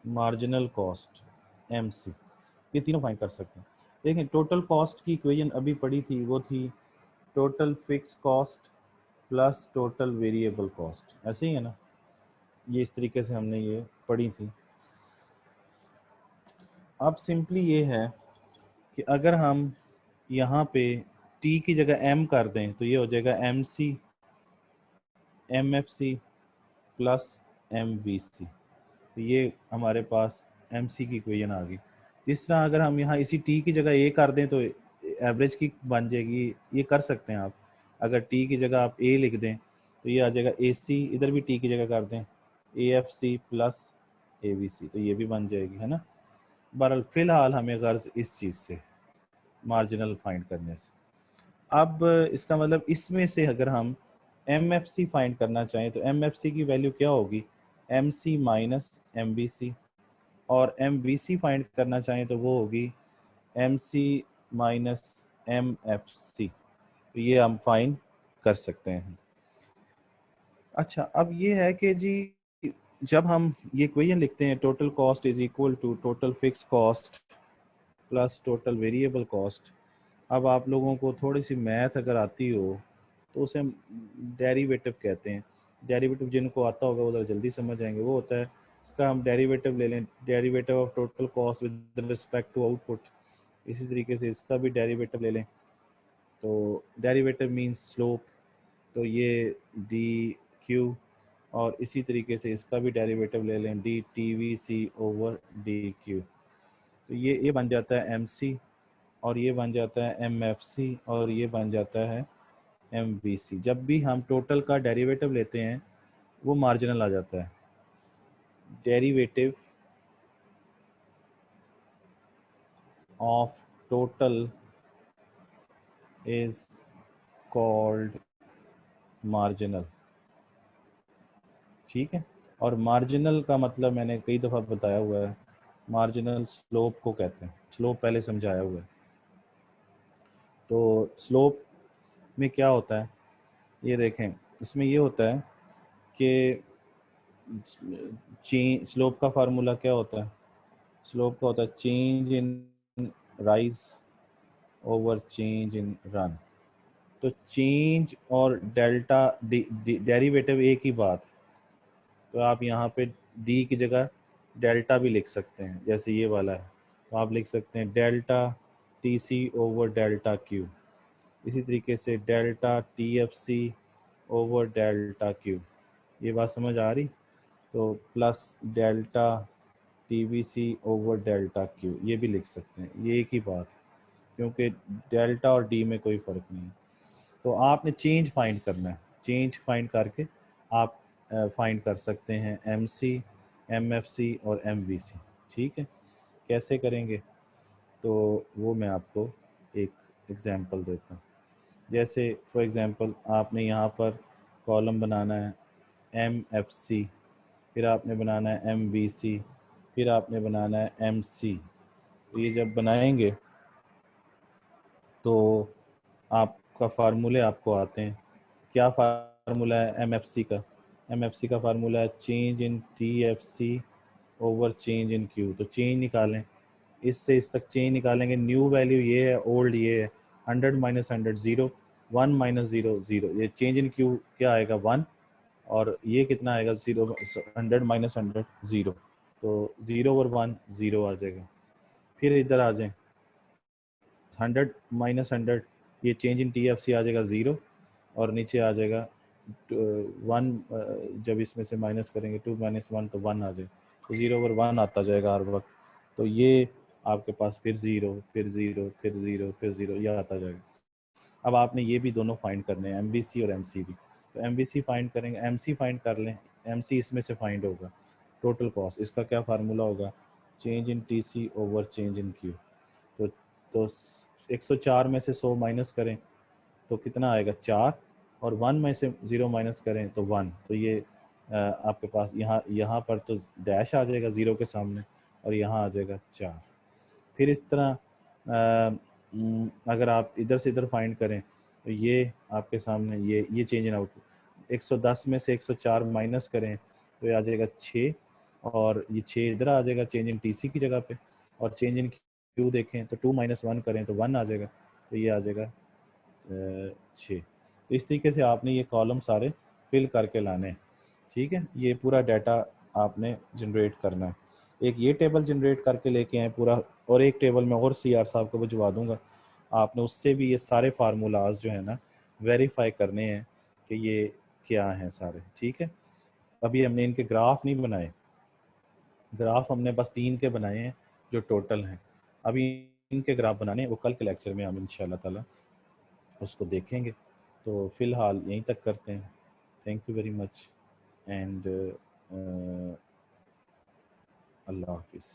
मार्जिनल कॉस्ट, MC। ये तीनों फाइंड कर सकते हैं। देखें, टोटल कॉस्ट की इक्वेशन अभी पड़ी थी, वो थी total fix cost plus total variable cost, ऐसे ही है ना, ये इस तरीके से हमने ये पढ़ी थी। अब सिंपली ये है कि अगर हम यहाँ पे t की जगह m कर दें तो ये हो जाएगा mc mfc प्लस mvc। तो ये हमारे पास mc की इक्वेशन आ गई। इस तरह अगर हम यहाँ इसी t की जगह a कर दें तो एवरेज की बन जाएगी। ये कर सकते हैं आप, अगर t की जगह आप a लिख दें तो ये आ जाएगा ac, इधर भी t की जगह कर दें afc प्लस abc, तो ये भी बन जाएगी, है ना। बहरहाल फिलहाल हमें गर्ज इस चीज़ से मार्जिनल फाइंड करने से। अब इसका मतलब इसमें से अगर हम MFC फाइंड करना चाहें तो MFC की वैल्यू क्या होगी, MC माइनस MVC, और MVC फाइंड करना चाहें तो वो होगी MC माइनस MFC। तो ये हम फाइंड कर सकते हैं। अच्छा, अब ये है कि जी जब हम ये इक्वेशन लिखते हैं total cost is equal to total fix cost plus total variable cost. अब आप लोगों को थोड़ी सी मैथ अगर आती हो तो उसे हम डेरिवेटिव कहते हैं। डेरिवेटिव जिनको आता होगा वो ज़रा जल्दी समझ जाएंगे। वो होता है, इसका हम डेरिवेटिव ले लें, derivative of total cost with respect to output. इसी तरीके से इसका भी डेरिवेटिव ले लें, तो डेरिवेटिव मीन्स स्लोप, तो ये डी क्यू, और इसी तरीके से इसका भी डेरिवेटिव ले लें D T V C over D Q. तो ये बन जाता है एम सी, और ये बन जाता है एम एफ सी, और ये बन जाता है एम वी सी। जब भी हम टोटल का डेरिवेटिव लेते हैं वो मार्जिनल आ जाता है। Derivative of total is called marginal, ठीक है। और मार्जिनल का मतलब मैंने कई दफ़ा बताया हुआ है, मार्जिनल स्लोप को कहते हैं। स्लोप पहले समझाया हुआ है। तो स्लोप में क्या होता है, ये देखें, इसमें ये होता है कि स्लोप का फार्मूला क्या होता है, स्लोप का होता है चेंज इन राइज ओवर चेंज इन रन। तो चेंज और डेल्टा डेरिवेटिव एक ही बात, तो आप यहाँ पे डी की जगह डेल्टा भी लिख सकते हैं, जैसे ये वाला है तो आप लिख सकते हैं delta T C over delta Q. इसी तरीके से delta T F C over delta Q. ये बात समझ आ रही, तो plus delta T V C over delta Q, ये भी लिख सकते हैं, ये एक ही बात है, क्योंकि डेल्टा और डी में कोई फ़र्क नहीं है। तो आपने चेंज फाइंड करना है, चेंज फाइंड करके आप फाइंड कर सकते हैं M C, M F C और एम वी सी, ठीक है। कैसे करेंगे तो वो मैं आपको एक एग्जांपल देता हूँ। जैसे फॉर एग्जांपल आपने यहाँ पर कॉलम बनाना है एम एफ सी, फिर आपने बनाना है एम वी सी, फिर आपने बनाना है एम सी। तो ये जब बनाएंगे तो आपका फार्मूले आपको आते हैं। क्या फार्मूला है एम एफ सी का, एम एफ सी का फार्मूला है change in T F C over change in Q. तो चेंज निकालें, इससे इस तक चेंज निकालेंगे, न्यू वैल्यू ये है, ओल्ड ये है, 100 माइनस 100 0, 1 माइनस 0 0। ये चेंज इन क्यू क्या आएगा 1, और ये कितना आएगा 0, 100 माइनस 100 0, तो 0 और 1 0 आ जाएगा। फिर इधर आ जाएं, 100 माइनस 100, ये change in T F C आ जाएगा 0, और नीचे आ जाएगा 1, जब इसमें से माइनस करेंगे 2 माइनस 1 तो 1 आ जाए, तो 0 और 1 आता जाएगा हर वक्त। तो ये आपके पास फिर 0 फिर 0 फिर 0 फिर 0 यह आता जाएगा। अब आपने ये भी दोनों फाइंड करने हैं, एम और एम भी। तो एम फाइंड करेंगे, एम फाइंड कर लें, एम इसमें से फाइंड होगा टोटल कॉस्ट। इसका क्या फार्मूला होगा, change in T C over change in Q. तो 104 में से 100 माइनस करें तो कितना आएगा 4, और 1 में से 0 माइनस करें तो 1। तो ये आपके पास यहाँ पर तो डैश आ जाएगा 0 के सामने, और यहाँ आ जाएगा 4। फिर इस तरह अगर आप इधर से इधर फाइंड करें तो ये आपके सामने ये चेंज इन आउटपुट, 110 में से 104 माइनस करें तो ये आ जाएगा 6, और ये 6 इधर आ जाएगा चेंज इन टीसी की जगह पे, और चेंज इन क्यू देखें तो 2 माइनस 1 करें तो 1 आ जाएगा, तो ये आ जाएगा 6। तो इस तरीके से आपने ये कॉलम सारे फिल करके लाने हैं, ठीक है। ये पूरा डाटा आपने जनरेट करना है। एक ये टेबल जनरेट करके लेके आए पूरा, और एक टेबल मैं और सीआर साहब को भिजवा दूंगा, आपने उससे भी ये सारे फार्मूलाज जो है ना वेरीफाई करने हैं कि ये क्या हैं सारे। ठीक है, अभी हमने इनके ग्राफ नहीं बनाए, ग्राफ हमने बस 3 के बनाए हैं जो टोटल हैं। अभी इनके ग्राफ बनाने हैं, वो कल के लेक्चर में हम इंशाल्लाह ताला उसको देखेंगे। तो फ़िलहाल यहीं तक करते हैं। Thank you very much and अल्लाह हाफिज़।